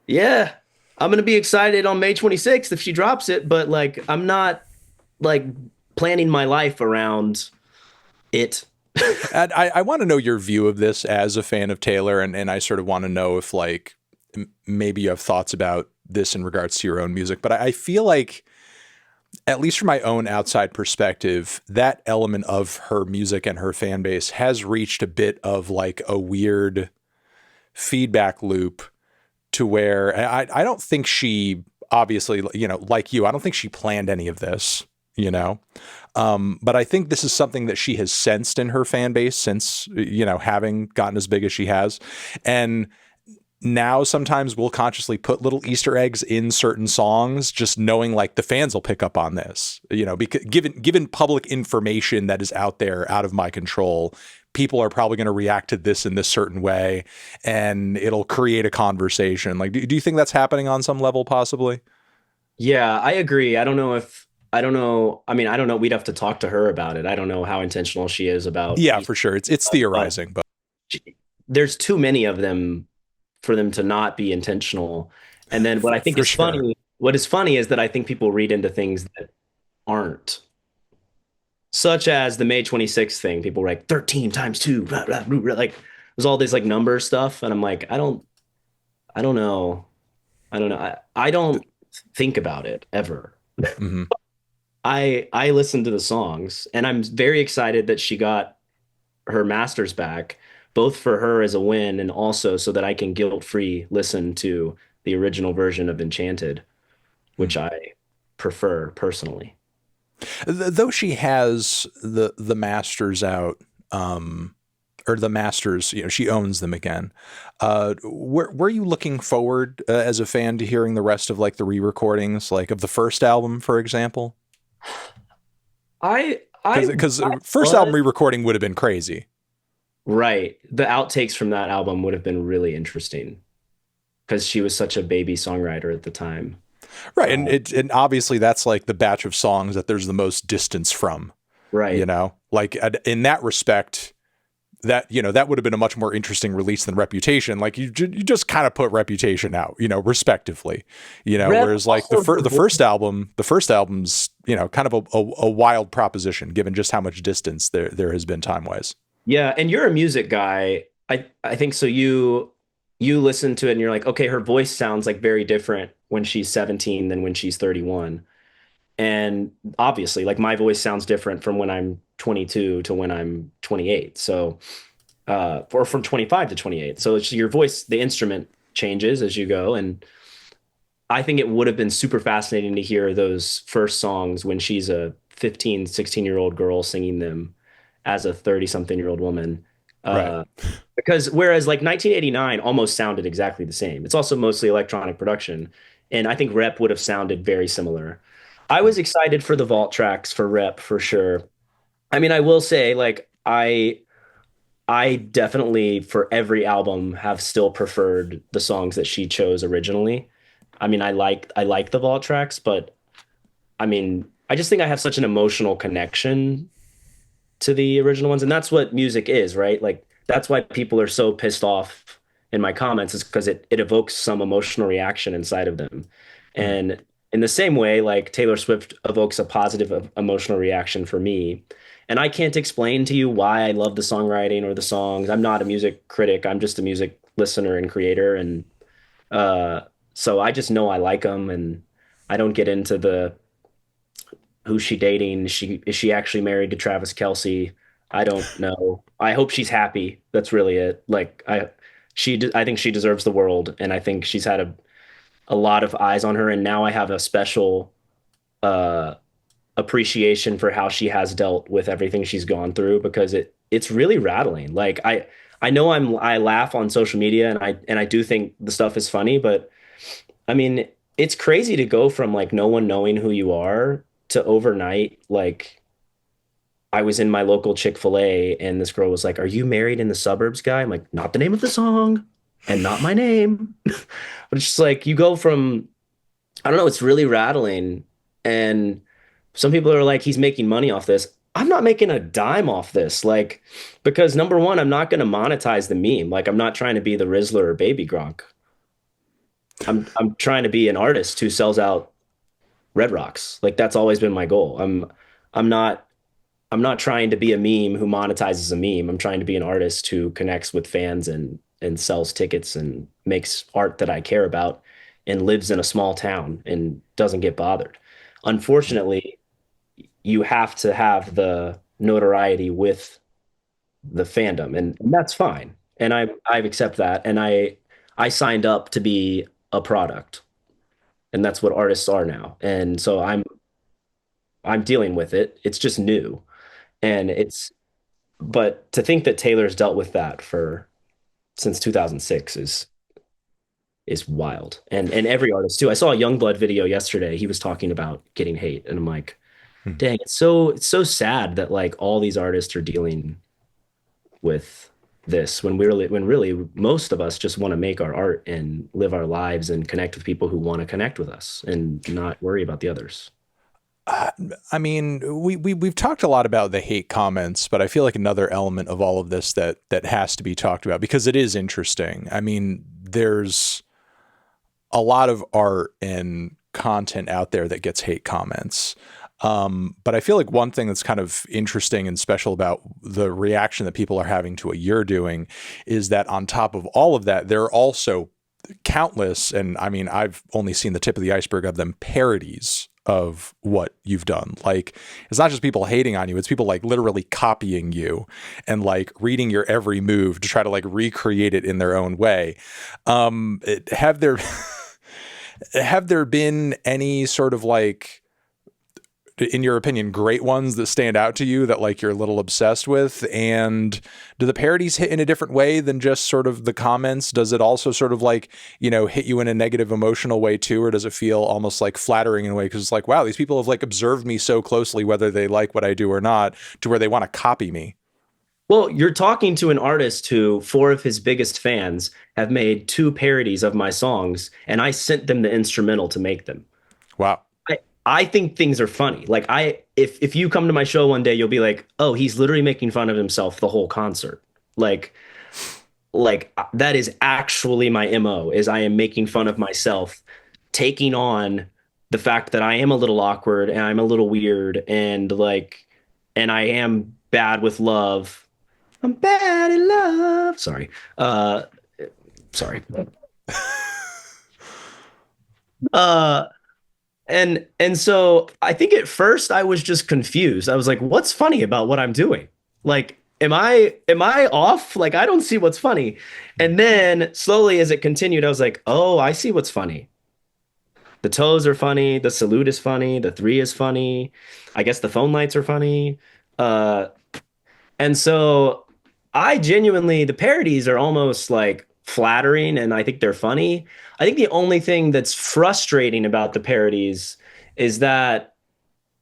"Yeah, I'm gonna be excited on May 26th if she drops it." But like, I'm not like planning my life around it. And I want to know your view of this as a fan of Taylor, and I sort of want to know if like maybe you have thoughts about this in regards to your own music. But I feel like, at least from my own outside perspective, that element of her music and her fan base has reached a bit of like a weird feedback loop to where I don't think she, obviously, you know, like you, I don't think she planned any of this, you know? But I think this is something that she has sensed in her fan base since, you know, having gotten as big as she has. And now sometimes we'll consciously put little Easter eggs in certain songs, just knowing like the fans will pick up on this, you know, because given public information that is out there out of my control, people are probably going to react to this in this certain way, and it'll create a conversation. Like, do you think that's happening on some level possibly? Yeah, I agree. I don't know. I mean, I don't know. We'd have to talk to her about it. I don't know how intentional she is about. Yeah, for sure. It's theorizing, but there's too many of them for them to not be intentional. And then what I think is funny, what is funny is that I think people read into things that aren't. Such as the May 26th thing. People were like 13 times 2, blah, blah, blah, blah. Like there's all this like number stuff. And I'm like, I don't know. I don't think about it ever. Mm-hmm. I listen to the songs, and I'm very excited that she got her masters back, both for her as a win and also so that I can guilt-free listen to the original version of Enchanted, which I prefer personally. Though she has the masters out, or the masters, you know, she owns them again. Were you looking forward as a fan to hearing the rest of like the re-recordings, like of the first album, for example? Because first album re-recording would have been crazy. Right. The outtakes from that album would have been really interesting because she was such a baby songwriter at the time. Right. And obviously that's like the batch of songs that there's the most distance from. Right. You know, like in that respect, that, you know, that would have been a much more interesting release than Reputation. Like you just kind of put Reputation out, you know, respectively, you know, whereas like the first album's, you know, kind of a wild proposition given just how much distance there has been time-wise. Yeah. And you're a music guy. I think so. You listen to it and you're like, okay, her voice sounds like very different when she's 17 than when she's 31. And obviously, like my voice sounds different from when I'm 22 to when I'm 28. So, or from 25 to 28. So it's your voice, the instrument changes as you go. And I think it would have been super fascinating to hear those first songs when she's a 15, 16-year-old girl singing them as a 30-something-year-old woman. Right. Because whereas like 1989 almost sounded exactly the same. It's also mostly electronic production. And I think Rep would have sounded very similar. I was excited for the vault tracks for Rep for sure. I mean, I will say, like, I definitely for every album have still preferred the songs that she chose originally. I mean, I like the vault tracks, but I mean, I just think I have such an emotional connection to the original ones, and that's what music is, right? Like that's why people are so pissed off in my comments is because it evokes some emotional reaction inside of them. Hmm. And in the same way, like Taylor Swift evokes a positive emotional reaction for me. And I can't explain to you why I love the songwriting or the songs. I'm not a music critic. I'm just a music listener and creator. And uh, so I just know I like them, and I don't get into the who's she dating? Is she actually married to Travis Kelsey? I don't know. I hope she's happy. That's really it. Like I think she deserves the world, and I think she's had a lot of eyes on her, and now I have a special uh appreciation for how she has dealt with everything she's gone through because it's really rattling. Like I know I laugh on social media and I do think the stuff is funny, but I mean, it's crazy to go from like no one knowing who you are to overnight. Like I was in my local Chick-fil-A and this girl was like, "Are you married in the suburbs, guy?" I'm like, "Not the name of the song and not my name." But it's just like you go from, I don't know, it's really rattling. And some people are like, he's making money off this. I'm not making a dime off this. Like, because number one, I'm not going to monetize the meme. Like, I'm not trying to be the Rizzler or Baby Gronk. I'm trying to be an artist who sells out Red Rocks. Like that's always been my goal. I'm not I'm not trying to be a meme who monetizes a meme. I'm trying to be an artist who connects with fans and sells tickets and makes art that I care about and lives in a small town and doesn't get bothered. Unfortunately, you have to have the notoriety with the fandom, and that's fine. And I accept that. And I signed up to be a product, and that's what artists are now. And so I'm dealing with it. It's just new. And it's but to think that Taylor's dealt with that for since 2006 is wild. And every artist too. I saw a Youngblood video yesterday. He was talking about getting hate, and I'm like, Hmm. dang, it's so sad that like all these artists are dealing with this when really most of us just want to make our art and live our lives and connect with people who want to connect with us and not worry about the others. Uh, I mean, we've talked a lot about the hate comments, but I feel like another element of all of this that has to be talked about because it is interesting. I mean, there's a lot of art and content out there that gets hate comments. But I feel like one thing that's kind of interesting and special about the reaction that people are having to what you're doing is that on top of all of that, there are also countless, and I mean, I've only seen the tip of the iceberg of them, parodies of what you've done. Like, it's not just people hating on you, it's people like literally copying you and like reading your every move to try to like recreate it in their own way. Have there have there been any sort of like, in your opinion, great ones that stand out to you that like you're a little obsessed with? And do the parodies hit in a different way than just sort of the comments? Does it also sort of like, hit you in a negative emotional way too? Or does it feel almost like flattering in a way? Cause it's like, wow, these people have like observed me so closely, whether they like what I do or not, to where they want to copy me. Well, you're talking to an artist who four of his biggest fans have made two parodies of my songs, and I sent them the instrumental to make them. Wow. I think things are funny. Like if you come to my show one day, you'll be like, "Oh, he's literally making fun of himself the whole concert." Like that is actually my MO is I am making fun of myself, taking on the fact that I am a little awkward and I'm a little weird and I am bad with love. I'm bad in love. Sorry. Sorry. Uh and so I think at first I was just confused. I was like, what's funny about what I'm doing? Like, am I off? Like, I don't see what's funny. And then slowly as it continued, I was like, oh, I see what's funny. The toes are funny, the salute is funny, the three is funny. I guess the phone lights are funny. Uh, and so I genuinely, the parodies are almost like flattering and I think they're funny. I think the only thing that's frustrating about the parodies is that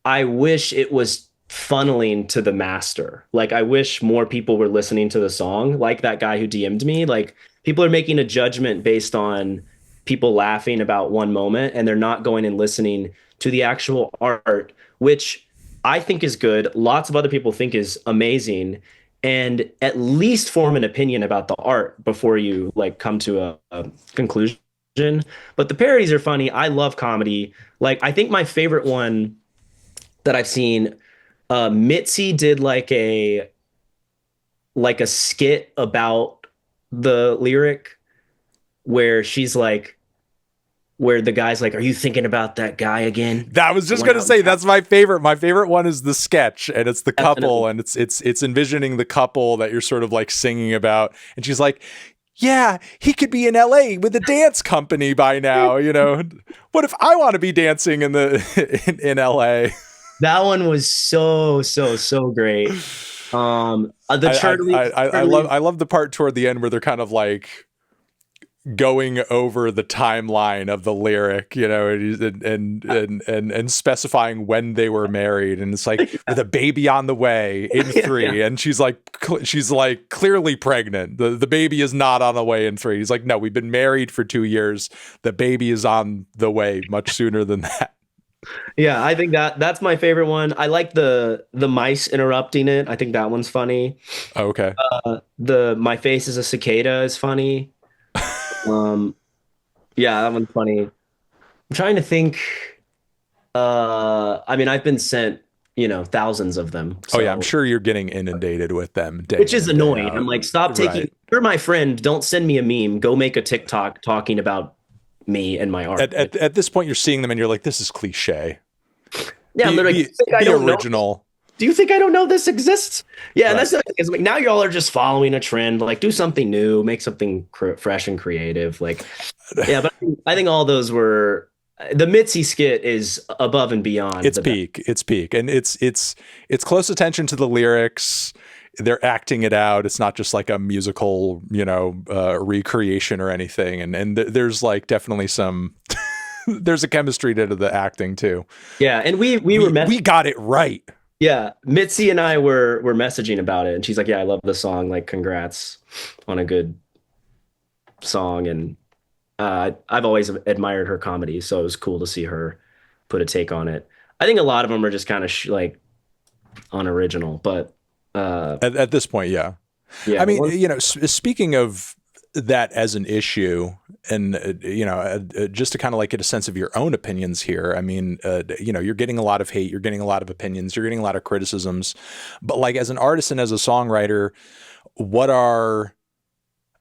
I wish it was funneling to the master. Like I wish more people were listening to the song, like that guy who DM'd me. Like people are making a judgment based on people laughing about one moment and they're not going and listening to the actual art, which I think is good. Lots of other people think is amazing. And at least form an opinion about the art before you like come to a conclusion. But the parodies are funny. I love comedy. Like I think my favorite one that I've seen, Mitzi did like a skit about the lyric where she's like, where the guy's like, "Are you thinking about that guy again?" That was just gonna say that's my favorite. My favorite one is the sketch, and it's the couple, and it's envisioning the couple that you're sort of like singing about, and she's like, "Yeah, he could be in LA with a dance company by now, you know. What if I want to be dancing in in LA?" That one was so great. I love the part toward the end where they're kind of like going over the timeline of the lyric, you know, and specifying when they were married, and it's like with a baby on the way in 3, and she's like clearly pregnant. The baby is not on the way in 3. He's like, no, we've been married for 2 years. The baby is on the way much sooner than that. Yeah, I think that's my favorite one. I like the mice interrupting it. I think that one's funny. Okay. The my face is a cicada is funny. Yeah, that one's funny. I'm trying to think. I mean, I've been sent, thousands of them. Oh yeah, I'm sure you're getting inundated with them, which is annoying. I'm like, stop taking. Right. You're my friend. Don't send me a meme. Go make a TikTok talking about me and my art. At this point, you're seeing them and you're like, this is cliche. Yeah, literally. Be original. Do you think I don't know this exists? Yeah, right. And that's because like, now y'all are just following a trend. Like, do something new, make something fresh and creative. Like, yeah, but I think all those were. The Mitzi skit is above and beyond. It's peak. It's peak, and it's close attention to the lyrics. They're acting it out. It's not just like a musical, recreation or anything. And there's like definitely some. There's a chemistry to the acting too. Yeah, and we got it right. Yeah, Mitzi and I were messaging about it, and she's like, "Yeah, I love the song. Like, congrats on a good song." And I've always admired her comedy, so it was cool to see her put a take on it. I think a lot of them are just kind of like unoriginal, but at this point, yeah. I mean, speaking of that as an issue, and just to kind of like get a sense of your own opinions here. I mean, you're getting a lot of hate, you're getting a lot of opinions, you're getting a lot of criticisms, but like as an artist and as a songwriter, what are,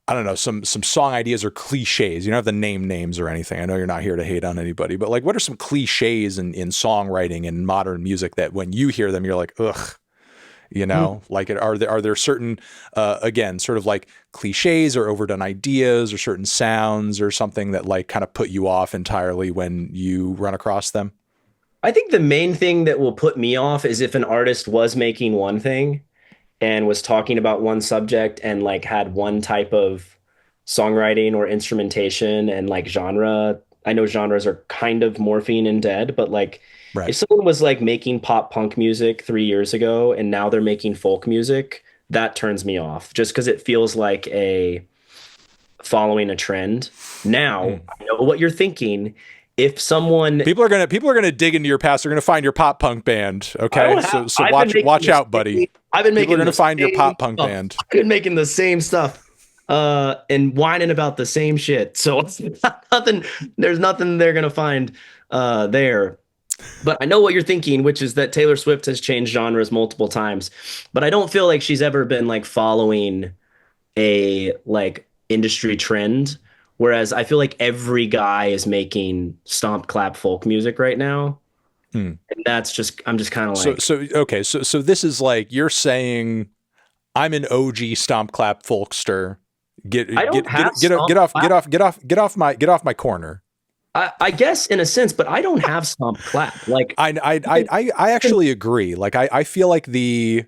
I don't know, some song ideas or cliches? You don't have to name names or anything. I know you're not here to hate on anybody, but like, what are some cliches in songwriting and modern music that when you hear them, you're like, ugh? Like are there certain, again, sort of like cliches or overdone ideas or certain sounds or something that like kind of put you off entirely when you run across them? I think the main thing that will put me off is if an artist was making one thing and was talking about one subject and like had one type of songwriting or instrumentation and like genre. I know genres are kind of morphing and dead, but like, right. If someone was like making pop punk music 3 years ago and now they're making folk music, that turns me off just because it feels like a following a trend. Now, I know what you're thinking. If someone people are gonna dig into your past, they're gonna find your pop punk band. Okay, so watch out, buddy. I've been making. People are gonna find your pop punk band. I've been making the same stuff. And whining about the same shit. So it's nothing. There's nothing they're gonna find there. But I know what you're thinking, which is that Taylor Swift has changed genres multiple times. But I don't feel like she's ever been like following a like industry trend. Whereas I feel like every guy is making stomp clap folk music right now. And that's just, I'm just kind of like, so this is like, you're saying I'm an OG stomp clap folkster. Get off my corner. I guess in a sense, but I don't have stomp clap. Like I actually agree. Like I feel like the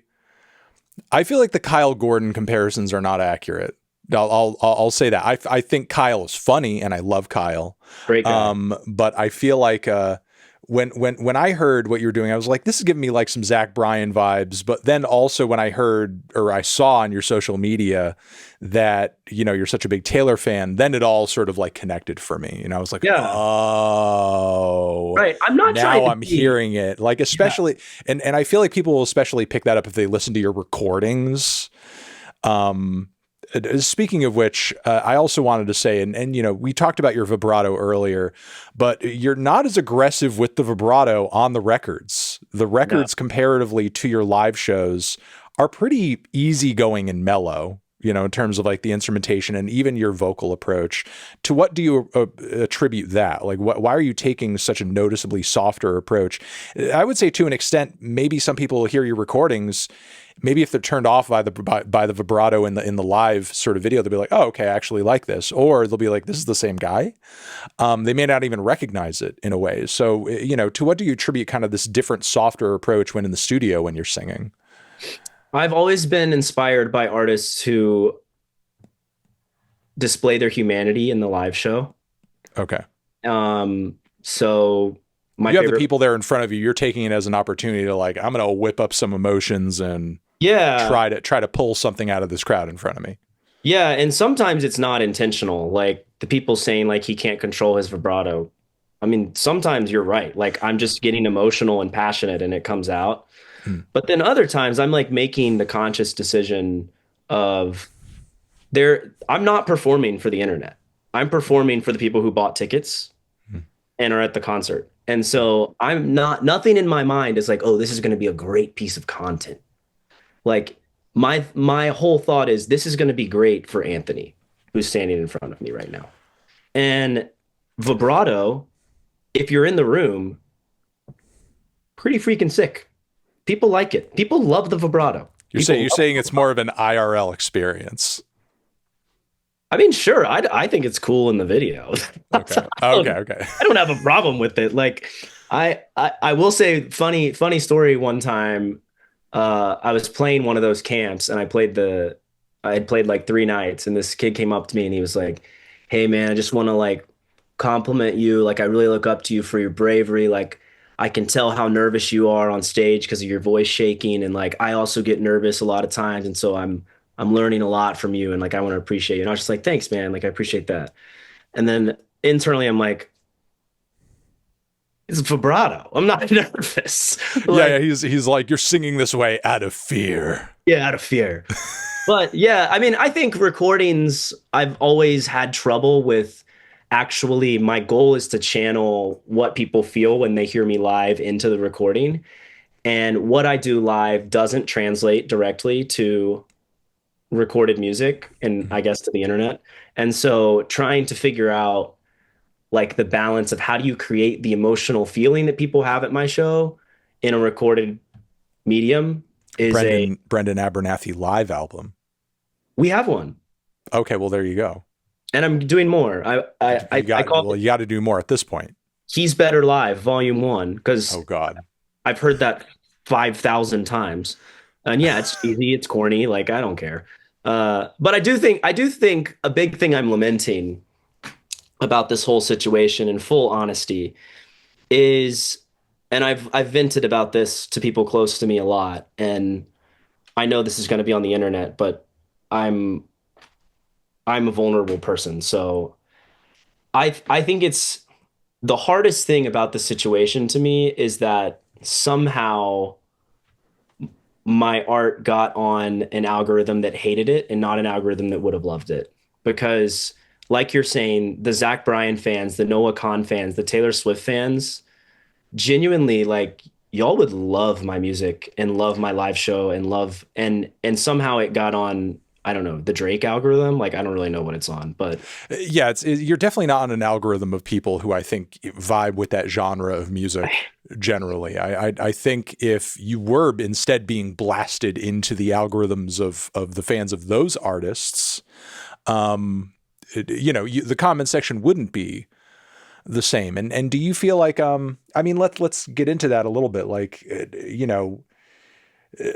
Kyle Gordon comparisons are not accurate. I'll say that. I think Kyle is funny and I love Kyle. Great guy. But I feel like when I heard what you were doing, I was like, this is giving me like some Zach Bryan vibes. But then also when I heard or I saw on your social media that, you know, you're such a big Taylor fan, then it all sort of like connected for me. And I was like, Yeah. oh, Right. I'm not trying now to I'm be- hearing it. Like, especially, and I feel like people will especially pick that up if they listen to your recordings. Speaking of which, I also wanted to say, and you know, we talked about your vibrato earlier, but you're not as aggressive with the vibrato on the records. The records, comparatively to your live shows, are pretty easygoing and mellow, you know, in terms of like the instrumentation and even your vocal approach. To what do you attribute that? Like, why are you taking such a noticeably softer approach? I would say to an extent, maybe some people will hear your recordings, maybe if they're turned off by the vibrato in the live sort of video, they'll be like, oh, okay, I actually like this. Or they'll be like, this is the same guy. They may not even recognize it in a way. So, you know, to what do you attribute kind of this different, softer approach when in the studio when you're singing? I've always been inspired by artists who display their humanity in the live show. Okay. So my you have favorite, the people there in front of you. You're taking it as an opportunity to like, I'm going to whip up some emotions and yeah, try to pull something out of this crowd in front of me. yeah, and sometimes it's not intentional. Like the people saying like he can't control his vibrato. I mean, sometimes you're right. Like I'm just getting emotional and passionate and it comes out. But then other times I'm like making the conscious decision of I'm not performing for the internet. I'm performing for the people who bought tickets and are at the concert. And so nothing in my mind is like, oh, this is going to be a great piece of content. Like my whole thought is this is going to be great for Anthony, who's standing in front of me right now. And vibrato, if you're in the room, pretty freaking sick. People like it. People love the vibrato. You're saying it's more of an IRL experience. I mean, sure. I think it's cool in the video. Okay. Okay. I don't have a problem with it. Like, I will say, funny story. One time, I was playing one of those camps, and I had played like 3 nights, and this kid came up to me, and he was like, "Hey, man, I just want to like compliment you. Like, I really look up to you for your bravery. Like, I can tell how nervous you are on stage because of your voice shaking, and like I also get nervous a lot of times, and so I'm learning a lot from you, and like I want to appreciate you." And I was just like, "Thanks, man. Like I appreciate that." And then internally, I'm like, "It's vibrato. I'm not nervous." Yeah, he's like, "You're singing this way out of fear." Yeah, out of fear. But yeah, I mean, I think recordings, I've always had trouble with. Actually, my goal is to channel what people feel when they hear me live into the recording. And what I do live doesn't translate directly to recorded music and I guess to the internet. And so trying to figure out like the balance of how do you create the emotional feeling that people have at my show in a recorded medium is Brendan Abernathy live album. We have one. Okay, well there you go. And I'm doing more. You got to do more at this point. He's Better Live, Volume 1, because oh god, I've heard that 5,000 times. And yeah, it's cheesy, it's corny, like I don't care. But I do think a big thing I'm lamenting about this whole situation, in full honesty, is, and I've vented about this to people close to me a lot, and I know this is going to be on the internet, but I'm a vulnerable person. So I think it's the hardest thing about the situation to me is that somehow my art got on an algorithm that hated it and not an algorithm that would have loved it. Because like you're saying, the Zach Bryan fans, the Noah Kahan fans, the Taylor Swift fans, genuinely like y'all would love my music and love my live show and somehow it got on, I don't know, the Drake algorithm. Like, I don't really know what it's on, but yeah, you're definitely not on an algorithm of people who I think vibe with that genre of music generally. I think if you were instead being blasted into the algorithms of the fans of those artists, the comment section wouldn't be the same. And do you feel like, I mean, let's get into that a little bit. Like,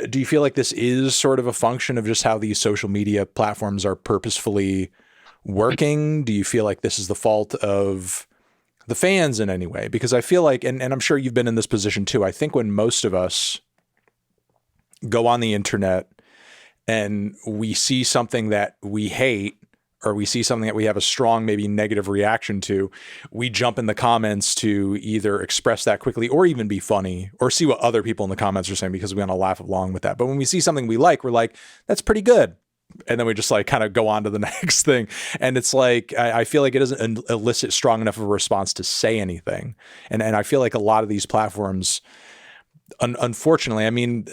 do you feel like this is sort of a function of just how these social media platforms are purposefully working? Do you feel like this is the fault of the fans in any way, because I feel like, and I'm sure you've been in this position too. I think when most of us go on the internet and we see something that we hate, or we see something that we have a strong, maybe negative reaction to, we jump in the comments to either express that quickly or even be funny or see what other people in the comments are saying because we want to laugh along with that. But when we see something we like, we're like, that's pretty good. And then we just like kind of go on to the next thing. And it's like, I feel like it doesn't elicit strong enough of a response to say anything. And I feel like a lot of these platforms, unfortunately, I mean,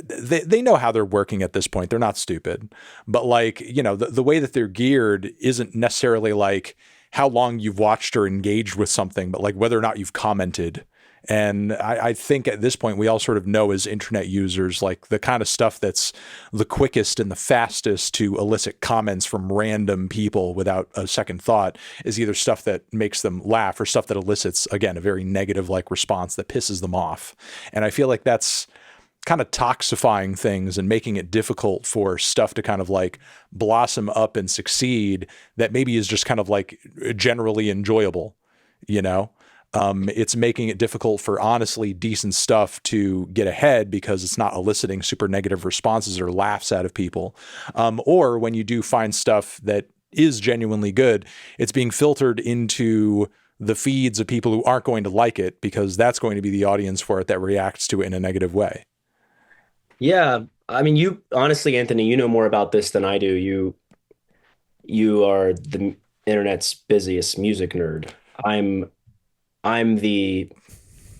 they know how they're working at this point. They're not stupid, but like, you know, the way that they're geared isn't necessarily like how long you've watched or engaged with something, but like whether or not you've commented. And I think at this point, we all sort of know as internet users, like the kind of stuff that's the quickest and the fastest to elicit comments from random people without a second thought is either stuff that makes them laugh or stuff that elicits, again, a very negative like response that pisses them off. And I feel like that's kind of toxifying things and making it difficult for stuff to kind of like blossom up and succeed that maybe is just kind of like generally enjoyable, you know? It's making it difficult for honestly decent stuff to get ahead because it's not eliciting super negative responses or laughs out of people. Or when you do find stuff that is genuinely good, it's being filtered into the feeds of people who aren't going to like it because that's going to be the audience for it that reacts to it in a negative way. Yeah. I mean, you honestly, Anthony, you know more about this than I do. You are the internet's busiest music nerd. I'm the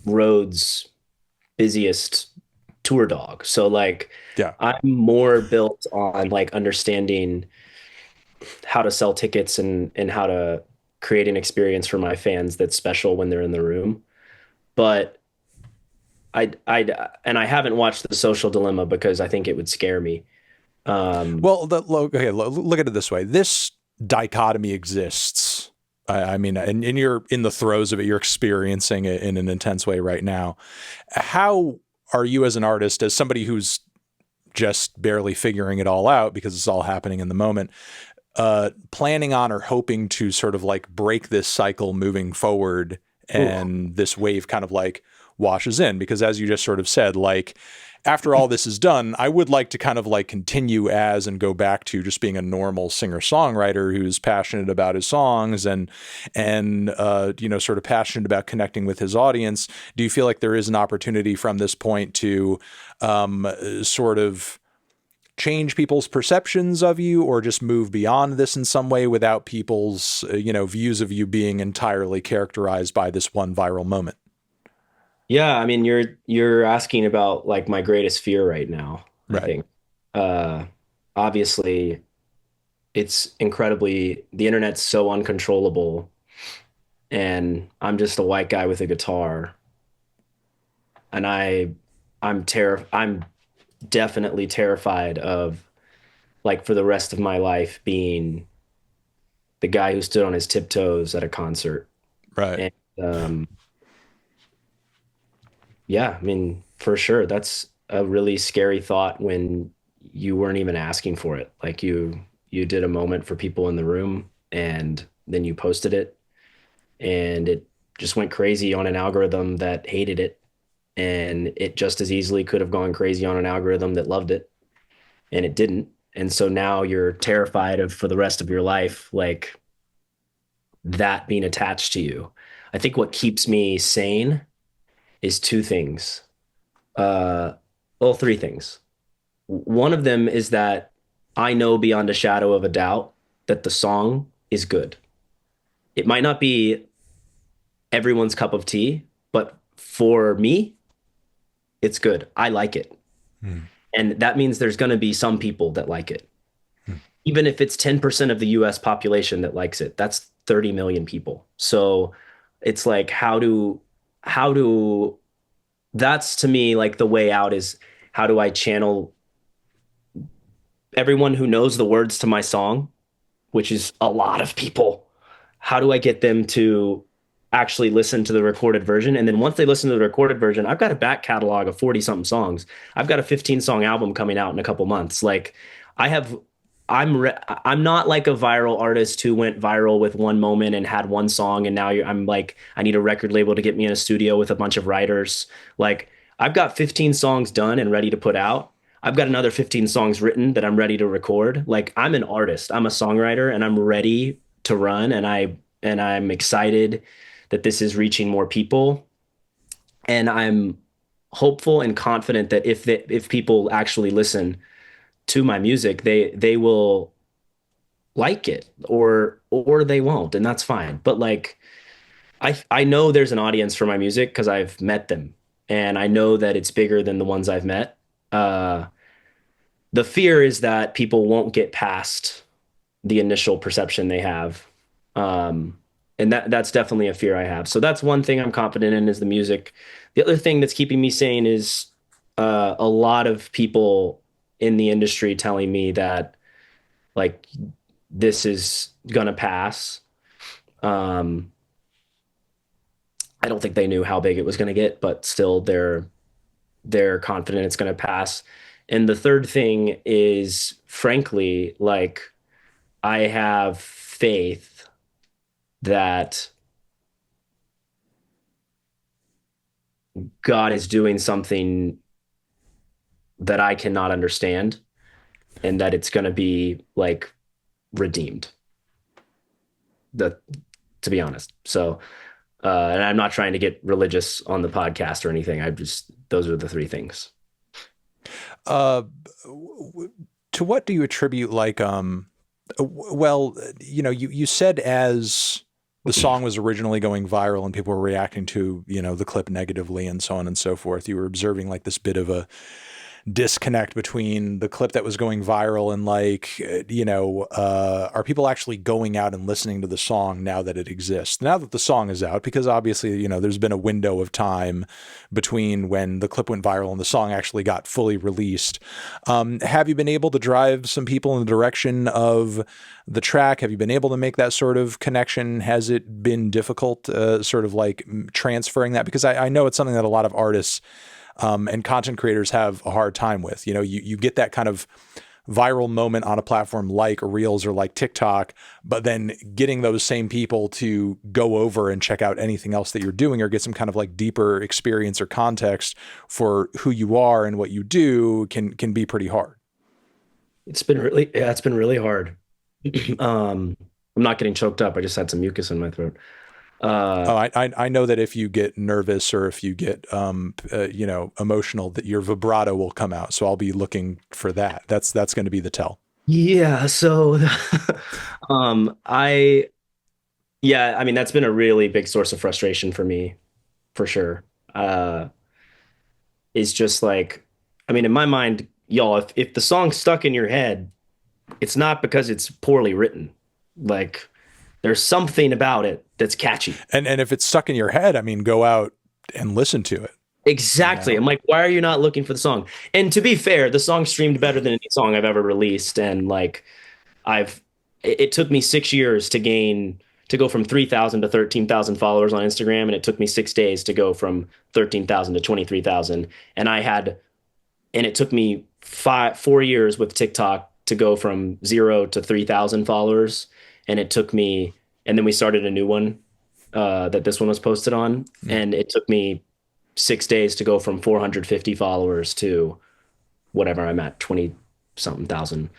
road's busiest tour dog. So like, Yeah. I'm more built on like understanding how to sell tickets and how to create an experience for my fans that's special when they're in the room. But and I haven't watched The Social Dilemma because I think it would scare me. Well, okay, look at it this way. This dichotomy exists. I mean, and you're in the throes of it. You're experiencing it in an intense way right now. How are you as an artist, as somebody who's just barely figuring it all out because it's all happening in the moment, planning on or hoping to sort of like break this cycle moving forward and this wave kind of like washes in? Because as you just sort of said, like after all this is done, I would like to kind of like continue as and go back to just being a normal singer-songwriter who's passionate about his songs and you know, sort of passionate about connecting with his audience. Do you feel like there is an opportunity from this point to sort of change people's perceptions of you or just move beyond this in some way without people's, you know, views of you being entirely characterized by this one viral moment? Yeah, I mean, you're asking about like my greatest fear right now, I Right. think. Obviously, the internet's so uncontrollable, and I'm just a white guy with a guitar, and I'm definitely terrified of like for the rest of my life being the guy who stood on his tiptoes at a concert. Right. And yeah, I mean, for sure. That's a really scary thought when you weren't even asking for it. Like you did a moment for people in the room and then you posted it and it just went crazy on an algorithm that hated it. And it just as easily could have gone crazy on an algorithm that loved it and it didn't. And so now you're terrified of for the rest of your life, like that being attached to you. I think what keeps me sane is two things. Three things. One of them is that I know beyond a shadow of a doubt that the song is good. It might not be everyone's cup of tea, but for me, it's good. I like it. And that means there's going to be some people that like it. Even if it's 10% of the US population that likes it, that's 30 million people. So it's like, that's to me like the way out is how do I channel everyone who knows the words to my song, which is a lot of people. How do I get them to actually listen to the recorded version? And then once they listen to the recorded version, I've got a back catalog of 40 something songs. I've got a 15 song album coming out in a couple months. Like I have I'm not like a viral artist who went viral with one moment and had one song, and now I'm like, I need a record label to get me in a studio with a bunch of writers. Like, I've got 15 songs done and ready to put out. I've got another 15 songs written that I'm ready to record. Like, I'm an artist, I'm a songwriter, and I'm ready to run, and I'm excited that this is reaching more people. And I'm hopeful and confident that if people actually listen to my music, they will like it, or they won't, and that's fine. But like, I know there's an audience for my music because I've met them, and I know that it's bigger than the ones I've met. The fear is that people won't get past the initial perception they have. And that's definitely a fear I have. So that's one thing I'm confident in, is the music. The other thing that's keeping me sane is a lot of people in the industry telling me that, like, this is gonna pass. Um, I don't think they knew how big it was gonna get, but still they're confident it's gonna pass. And the third thing is, frankly, like, I have faith that God is doing something that I cannot understand, and that it's going to be like redeemed. The To be honest. So, and I'm not trying to get religious on the podcast or anything. I just Those are the three things. Uh, to what do you attribute, like, well, you said as the song was originally going viral and people were reacting to, the clip negatively and so on and so forth, you were observing like this bit of a disconnect between the clip that was going viral and, like, are people actually going out and listening to the song now that it exists, now that the song is out? Because obviously, there's been a window of time between when the clip went viral and the song actually got fully released. Have you been able to drive some people in the direction of the track? Have you been able to make that sort of connection? Has it been difficult, sort of like transferring that? Because I know it's something that a lot of artists and content creators have a hard time with. You get that kind of viral moment on a platform like Reels or like TikTok, but then getting those same people to go over and check out anything else that you're doing, or get some kind of like deeper experience or context for who you are and what you do, can be pretty hard. It's been really hard. I'm not getting choked up. I just had some mucus in my throat. I know that if you get nervous or if you get emotional, that your vibrato will come out. So I'll be looking for that. That's going to be the tell. Yeah. So, I yeah, I mean, that's been a really big source of frustration for me, for sure. Is just like, I mean, in my mind, y'all, if the song's stuck in your head, it's not because it's poorly written. Like, there's something about it that's catchy. And if it's stuck in your head, I mean, go out and listen to it. Exactly. I'm like, why are you not looking for the song? And to be fair, the song streamed better than any song I've ever released. And like, it took me 6 years to go from 3,000 to 13,000 followers on Instagram. And it took me 6 days to go from 13,000 to 23,000. And it took me 4 years with TikTok to go from 0 to 3,000 followers. And then we started a new one that this one was posted on. And it took me 6 days to go from 450 followers to whatever I'm at, 20 something thousand.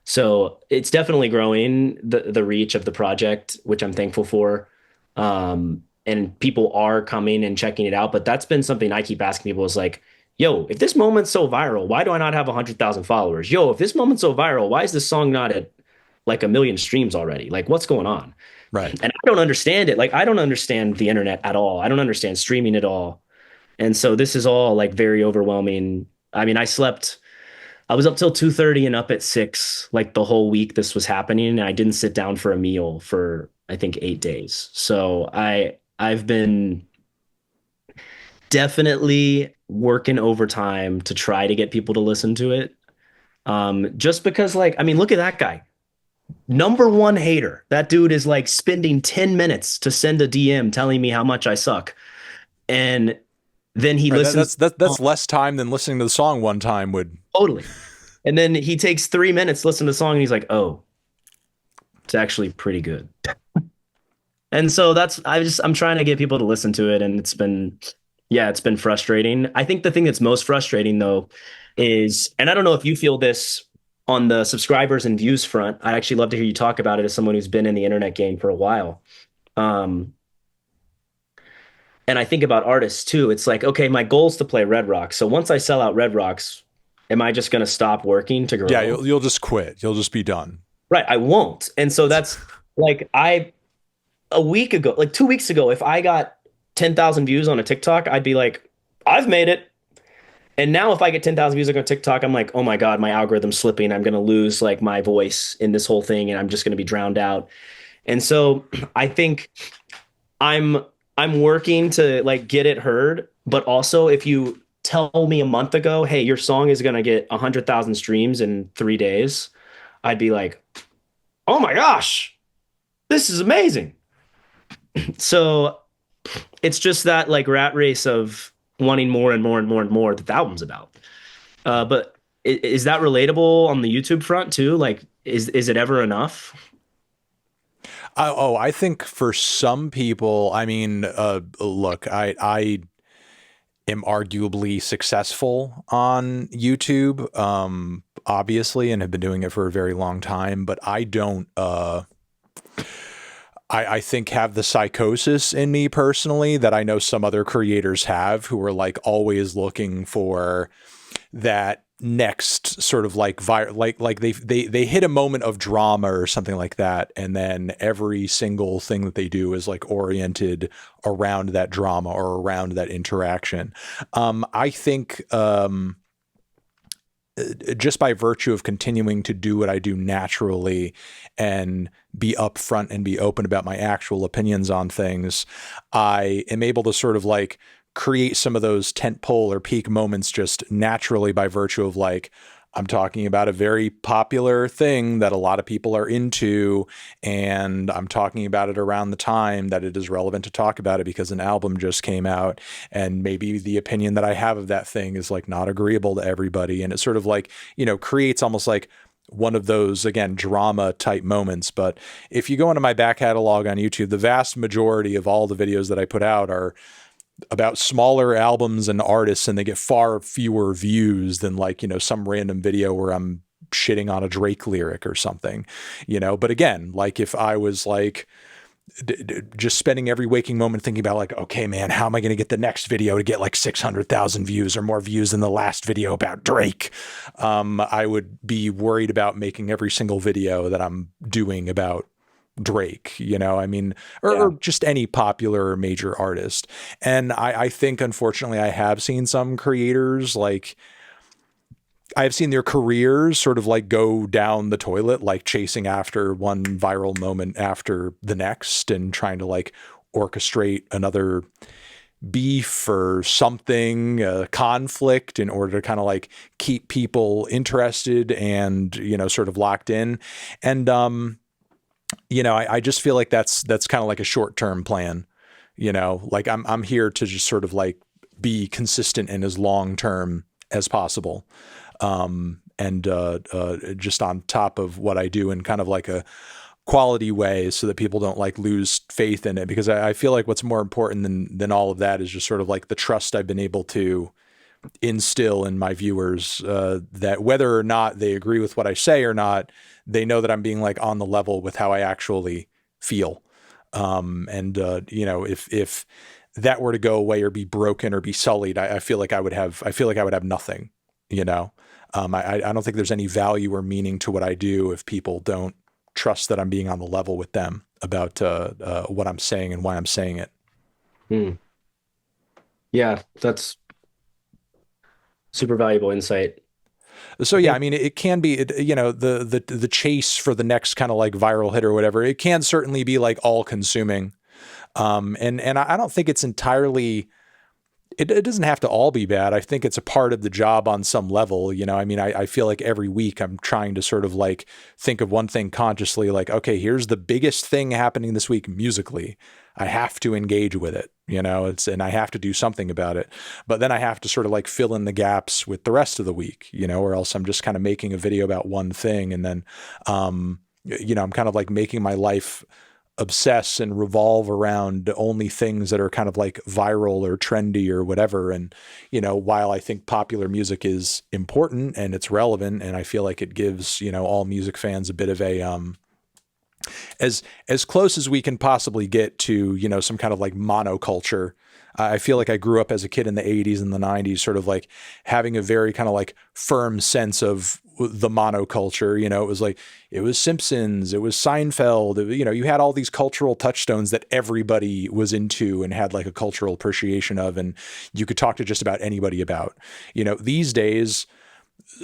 So it's definitely growing, the reach of the project, which I'm thankful for. And people are coming and checking it out. But that's been something I keep asking people, is like, yo, if this moment's so viral, why do I not have 100,000 followers? Yo, if this moment's so viral, why is this song not at like 1 million streams already? Like, what's going on? Right. And I don't understand it. Like, I don't understand the internet at all. I don't understand streaming at all. And so this is all like very overwhelming. I mean, I was up till 2:30 and up at 6, like the whole week this was happening. And I didn't sit down for a meal for, I think, 8 days. So I've been definitely working overtime to try to get people to listen to it. Just because, like, I mean, look at that guy. #1 hater. That dude is like spending 10 minutes to send a DM telling me how much I suck. And then he listens. That's less time than listening to the song one time would. Totally. And then he takes 3 minutes to listen to the song and he's like, oh, it's actually pretty good. And so I'm trying to get people to listen to it, and it's been frustrating. I think the thing that's most frustrating though is, and I don't know if you feel this on the subscribers and views front. I'd actually love to hear you talk about it as someone who's been in the internet game for a while. Um, and I think about artists too. It's like, okay, my goal is to play Red Rocks. So once I sell out Red Rocks, am I just going to stop working to Yeah, grow? you'll just quit. You'll just be done. Right, I won't. And so that's like a week ago, like 2 weeks ago, if I got 10,000 views on a TikTok, I'd be like, I've made it. And now if I get 10,000 views on TikTok, I'm like, oh my God, my algorithm's slipping. I'm going to lose like my voice in this whole thing and I'm just going to be drowned out. And so I think I'm I'm working to like get it heard, but also if you tell me a month ago, hey, your song is going to get 100,000 streams in 3 days, I'd be like, oh my gosh, this is amazing. So it's just that like rat race of wanting more and more and more and more that the album's about. But is that relatable on the YouTube front too? Like, is it ever enough? I think for some people, I mean, look, I am arguably successful on YouTube, obviously, and have been doing it for a very long time, but I don't, I think have the psychosis in me personally that I know some other creators have who are like always looking for that next sort of like like they hit a moment of drama or something like that, and then every single thing that they do is like oriented around that drama or around that interaction. I think just by virtue of continuing to do what I do naturally and be upfront and be open about my actual opinions on things, I am able to sort of like create some of those tentpole or peak moments just naturally by virtue of like, I'm talking about a very popular thing that a lot of people are into, and I'm talking about it around the time that it is relevant to talk about it because an album just came out, and maybe the opinion that I have of that thing is like not agreeable to everybody. And it sort of like, you know, creates almost like one of those, again, drama type moments. But if you go into my back catalog on YouTube, the vast majority of all the videos that I put out are about smaller albums and artists, and they get far fewer views than like, you know, some random video where I'm shitting on a Drake lyric or something, you know. But again, like if I was like just spending every waking moment thinking about like, okay, man, how am I going to get the next video to get like 600,000 views or more views than the last video about Drake? I would be worried about making every single video that I'm doing about Drake, you know, I mean, or just any popular or major artist. And I think, unfortunately, I have seen some creators like I've seen their careers sort of like go down the toilet, like chasing after one viral moment after the next and trying to like orchestrate another beef or something, conflict in order to kind of like keep people interested and, you know, sort of locked in. And, you know, I just feel like that's kind of like a short-term plan, you know, like I'm here to just sort of like be consistent and as long-term as possible. And just on top of what I do in kind of like a quality way so that people don't like lose faith in it, because I feel like what's more important than all of that is just sort of like the trust I've been able to instill in my viewers, that whether or not they agree with what I say or not, they know that I'm being like on the level with how I actually feel. And you know, if that were to go away or be broken or be sullied, I feel like I would have nothing, you know. I don't think there's any value or meaning to what I do if people don't trust that I'm being on the level with them about what I'm saying and why I'm saying it. Hmm. Yeah, that's super valuable insight. So I yeah, I think mean, it can be, you know, the chase for the next kind of like viral hit or whatever. It can certainly be like all consuming, and I don't think it's entirely it doesn't have to all be bad. I think it's a part of the job on some level. You know, I mean, I feel like every week I'm trying to sort of like think of one thing consciously, like, okay, here's the biggest thing happening this week musically. I have to engage with it, you know, and I have to do something about it. But then I have to sort of like fill in the gaps with the rest of the week, you know, or else I'm just kind of making a video about one thing. And then, you know, I'm kind of like making my life obsess and revolve around only things that are kind of like viral or trendy or whatever. And, you know, while I think popular music is important and it's relevant, and I feel like it gives, you know, all music fans a bit of a, as close as we can possibly get to, you know, some kind of like monoculture. I feel like I grew up as a kid in the 80s and the 90s, sort of like having a very kind of like firm sense of the monoculture. You know, it was like, it was Simpsons, it was Seinfeld, you know, you had all these cultural touchstones that everybody was into and had like a cultural appreciation of, and you could talk to just about anybody about. You know, these days,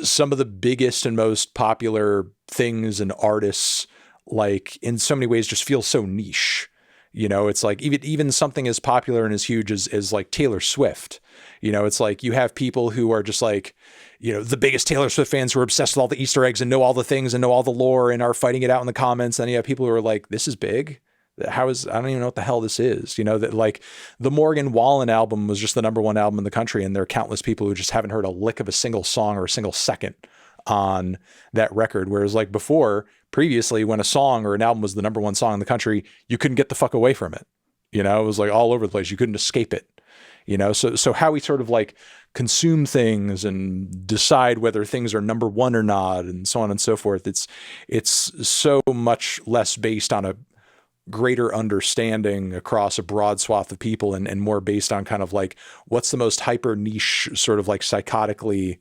some of the biggest and most popular things and artists, like in so many ways, just feel so niche. You know, it's like even something as popular and as huge as like Taylor Swift. You know, it's like you have people who are just like, you know, the biggest Taylor Swift fans who are obsessed with all the Easter eggs and know all the things and know all the lore and are fighting it out in the comments. And you have people who are like, this is big. I don't even know what the hell this is. You know, that like the Morgan Wallen album was just the #1 album in the country. And there are countless people who just haven't heard a lick of a single song or a single second on that record. Whereas like before, previously, when a song or an album was the #1 song in the country, you couldn't get the fuck away from it. You know, it was like all over the place. You couldn't escape it. You know, so how we sort of like consume things and decide whether things are #1 or not, and so on and so forth. It's so much less based on a greater understanding across a broad swath of people, and more based on kind of like what's the most hyper niche sort of like psychotically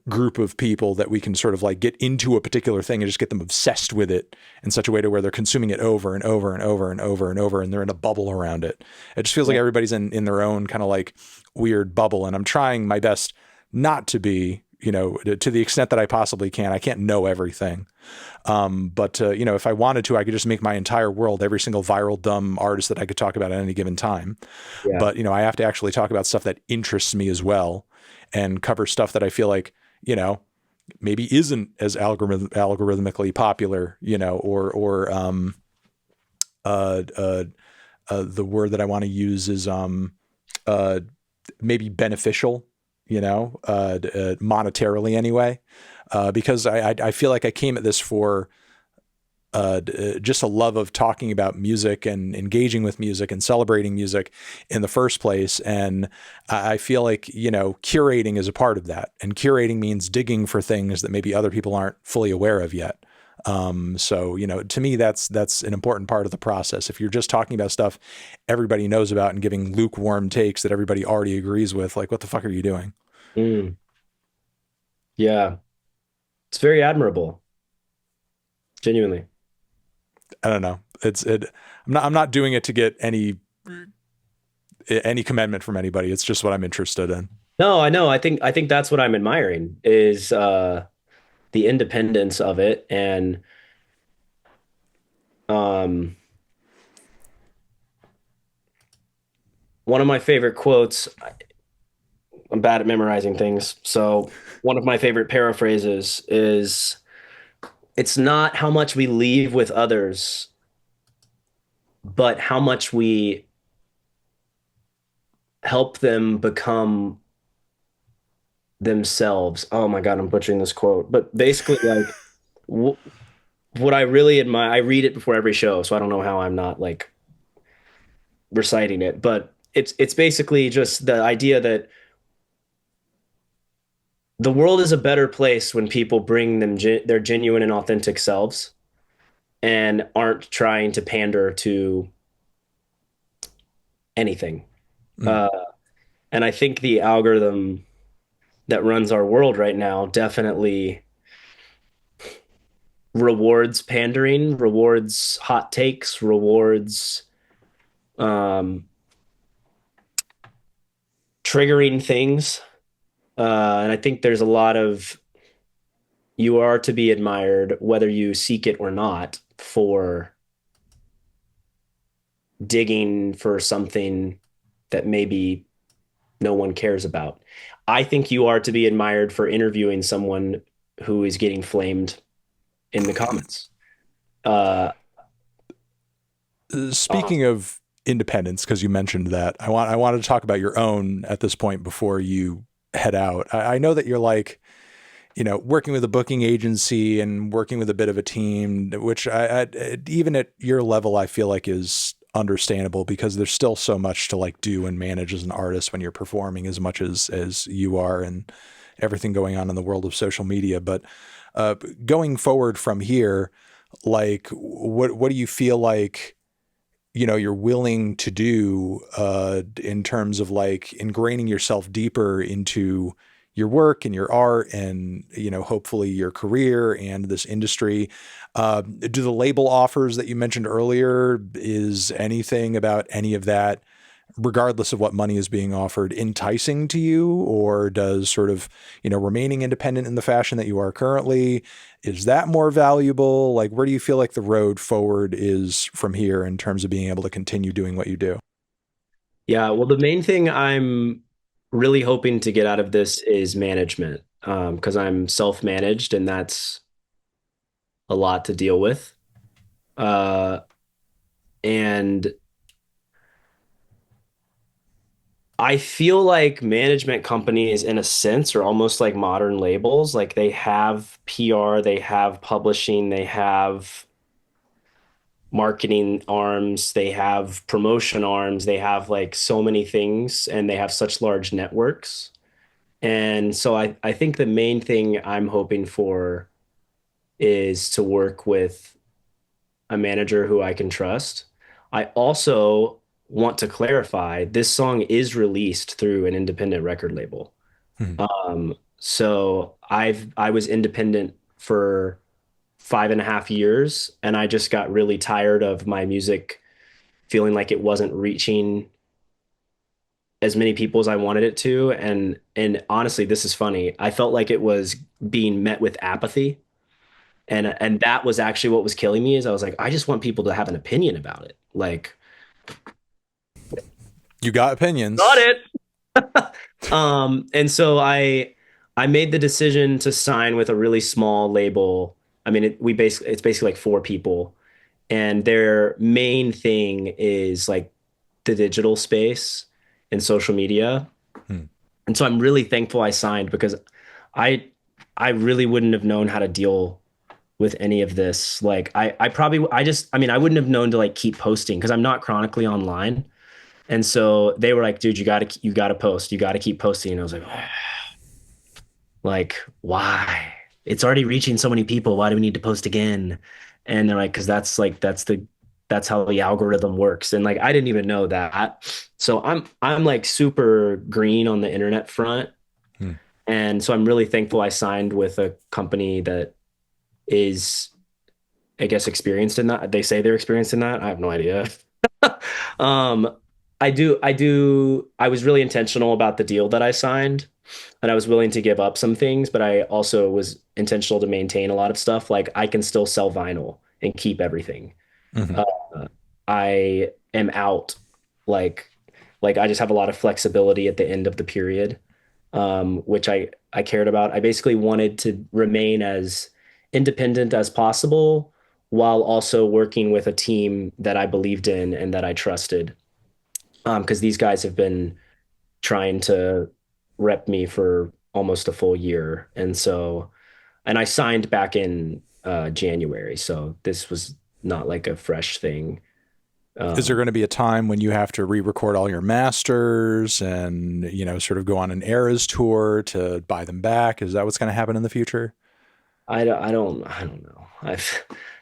group of people that we can sort of like get into a particular thing and just get them obsessed with it in such a way to where they're consuming it over and over and over and over and over, and they're in a bubble around it. It just feels like everybody's in their own kind of like weird bubble. And I'm trying my best not to be, you know, to the extent that I possibly can. I can't know everything. But you know, if I wanted to, I could just make my entire world every single viral, dumb artist that I could talk about at any given time. Yeah. But, you know, I have to actually talk about stuff that interests me as well, and cover stuff that I feel like, you know, maybe isn't as algorithmically popular, you know, or the word that I want to use is maybe beneficial, you know, monetarily anyway, because I feel like I came at this for just a love of talking about music and engaging with music and celebrating music in the first place. And I feel like, you know, curating is a part of that. And curating means digging for things that maybe other people aren't fully aware of yet. So, you know, to me, that's an important part of the process. If you're just talking about stuff everybody knows about and giving lukewarm takes that everybody already agrees with, like, what the fuck are you doing? Mm. Yeah. It's very admirable. Genuinely. I don't know. I'm not doing it to get any commendament from anybody. It's just what I'm interested in. No, I know. I think that's what I'm admiring is the independence of it. And one of my favorite quotes, I'm bad at memorizing things. So one of my favorite paraphrases is, it's not how much we leave with others, but how much we help them become themselves. Oh my God, I'm butchering this quote. But basically, like, what I really admire, I read it before every show, so I don't know how I'm not like reciting it, but it's basically just the idea that the world is a better place when people bring their genuine and authentic selves and aren't trying to pander to anything. And I think the algorithm that runs our world right now definitely rewards pandering, rewards hot takes, rewards triggering things. And I think there's a lot of, you are to be admired whether you seek it or not, for digging for something that maybe no one cares about. I think you are to be admired for interviewing someone who is getting flamed in the comments. Uh, uh, Speaking of independence, because you mentioned that, I wanted to talk about your own at this point before you head out. I know that you're like, working with a booking agency and working with a bit of a team, which even at your level, I feel like is understandable because there's still so much to like do and manage as an artist when you're performing as much as you are and everything going on in the world of social media. But uh, going forward from here, like what do you feel like you're willing to do in terms of like ingraining yourself deeper into your work and your art and hopefully your career and this industry. Do the label offers that you mentioned earlier, is anything about any of that, regardless of what money is being offered, enticing to you? Or does sort of remaining independent in the fashion that you are currently, is that more valuable? Like, where do you feel like the road forward is from here in terms of being able to continue doing what you do? yeah, well, the main thing I'm really hoping to get out of this is management, because I'm self-managed and that's a lot to deal with. Uh, and I feel like management companies, in a sense, are almost like modern labels. Like they have PR, they have publishing, they have marketing arms, they have promotion arms, they have like so many things, and they have such large networks. And so I think the main thing I'm hoping for is to work with a manager who I can trust. I also want to clarify this song is released through an independent record label. Hmm. So I was independent for 5.5 years, and I just got really tired of my music feeling like it wasn't reaching as many people as I wanted it to. And honestly, this is funny. I felt like it was being met with apathy. And that was actually what was killing me is I was like, I just want people to have an opinion about it. Like, You got got opinions. it. And so I made the decision to sign with a really small label. I mean, it's basically like four people, and their main thing is like the digital space and social media. Hmm. And so I'm really thankful I signed because I I really wouldn't have known how to deal with any of this. Like I probably I mean I wouldn't have known to like keep posting because I'm not chronically online. And so they were like, dude, you gotta post. You gotta keep posting. And I was like, why? It's already reaching so many people. Why do we need to post again? And they're like, because that's how the algorithm works. And like I didn't even know that. So I'm like super green on the internet front. Hmm. And so I'm really thankful I signed with a company that is, I guess, experienced in that. They say they're experienced in that. I have no idea. um, I was really intentional about the deal that I signed, and I was willing to give up some things, but I also was intentional to maintain a lot of stuff. Like I can still sell vinyl and keep everything. Mhm. Uh, I am out like I just have a lot of flexibility at the end of the period, which I cared about. I basically wanted to remain as independent as possible while also working with a team that I believed in and that I trusted. Because these guys have been trying to rep me for almost a full year, and I signed back in January, so this was not like a fresh thing. Is there Um, going to be a time when you have to re-record all your masters and, sort of go on an eras tour to buy them back? Is that what's going to happen in the future? I don't know.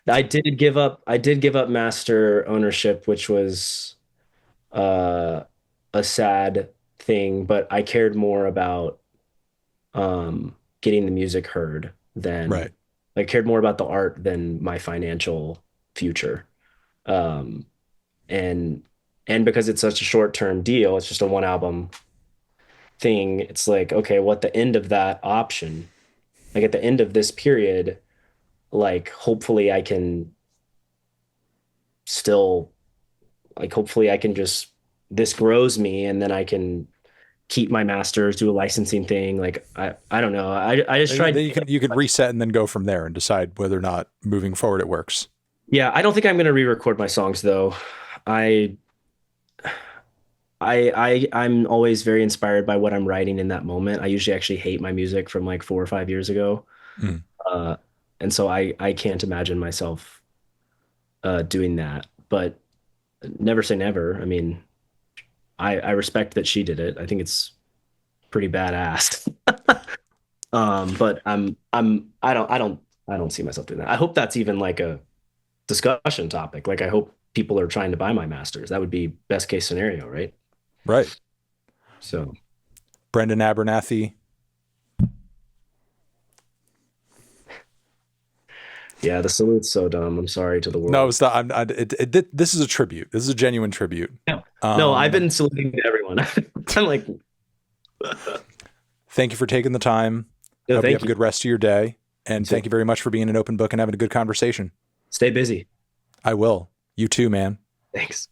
I did give up master ownership, which was uh, a sad thing, but I cared more about getting the music heard than Right. I cared more about the art than my financial future. Um, and and because it's such a short-term deal, it's just a one album thing. It's like, okay, what the end of that option, like at the end of this period, like hopefully I can still hopefully I can just this grows me and then I can keep my masters, do a licensing thing. Like I don't know. I just tried. Then you could reset and then go from there and decide whether or not moving forward it works. Yeah, I don't think I'm gonna re-record my songs though. I I'm always very inspired by what I'm writing in that moment. I usually actually hate my music from like 4 or 5 years ago. Mm. Uh, and so I can't imagine myself doing that. But never say never. I mean, I respect that she did it. I think it's pretty badass. But I don't see myself doing that. I hope that's even like a discussion topic. Like I hope people are trying to buy my masters. That would be best case scenario, right? Right. So Brendan Abernathy. yeah, the salute's so dumb. I'm sorry to the world. No, it's not. This is a tribute. This is a genuine tribute. No, I've been saluting to everyone. I'm like, thank you for taking the time. no, Hope you thank have a you. good rest of your day. And thank you very much for being an open book and having a good conversation. Stay busy. I will. You too, man. Thanks.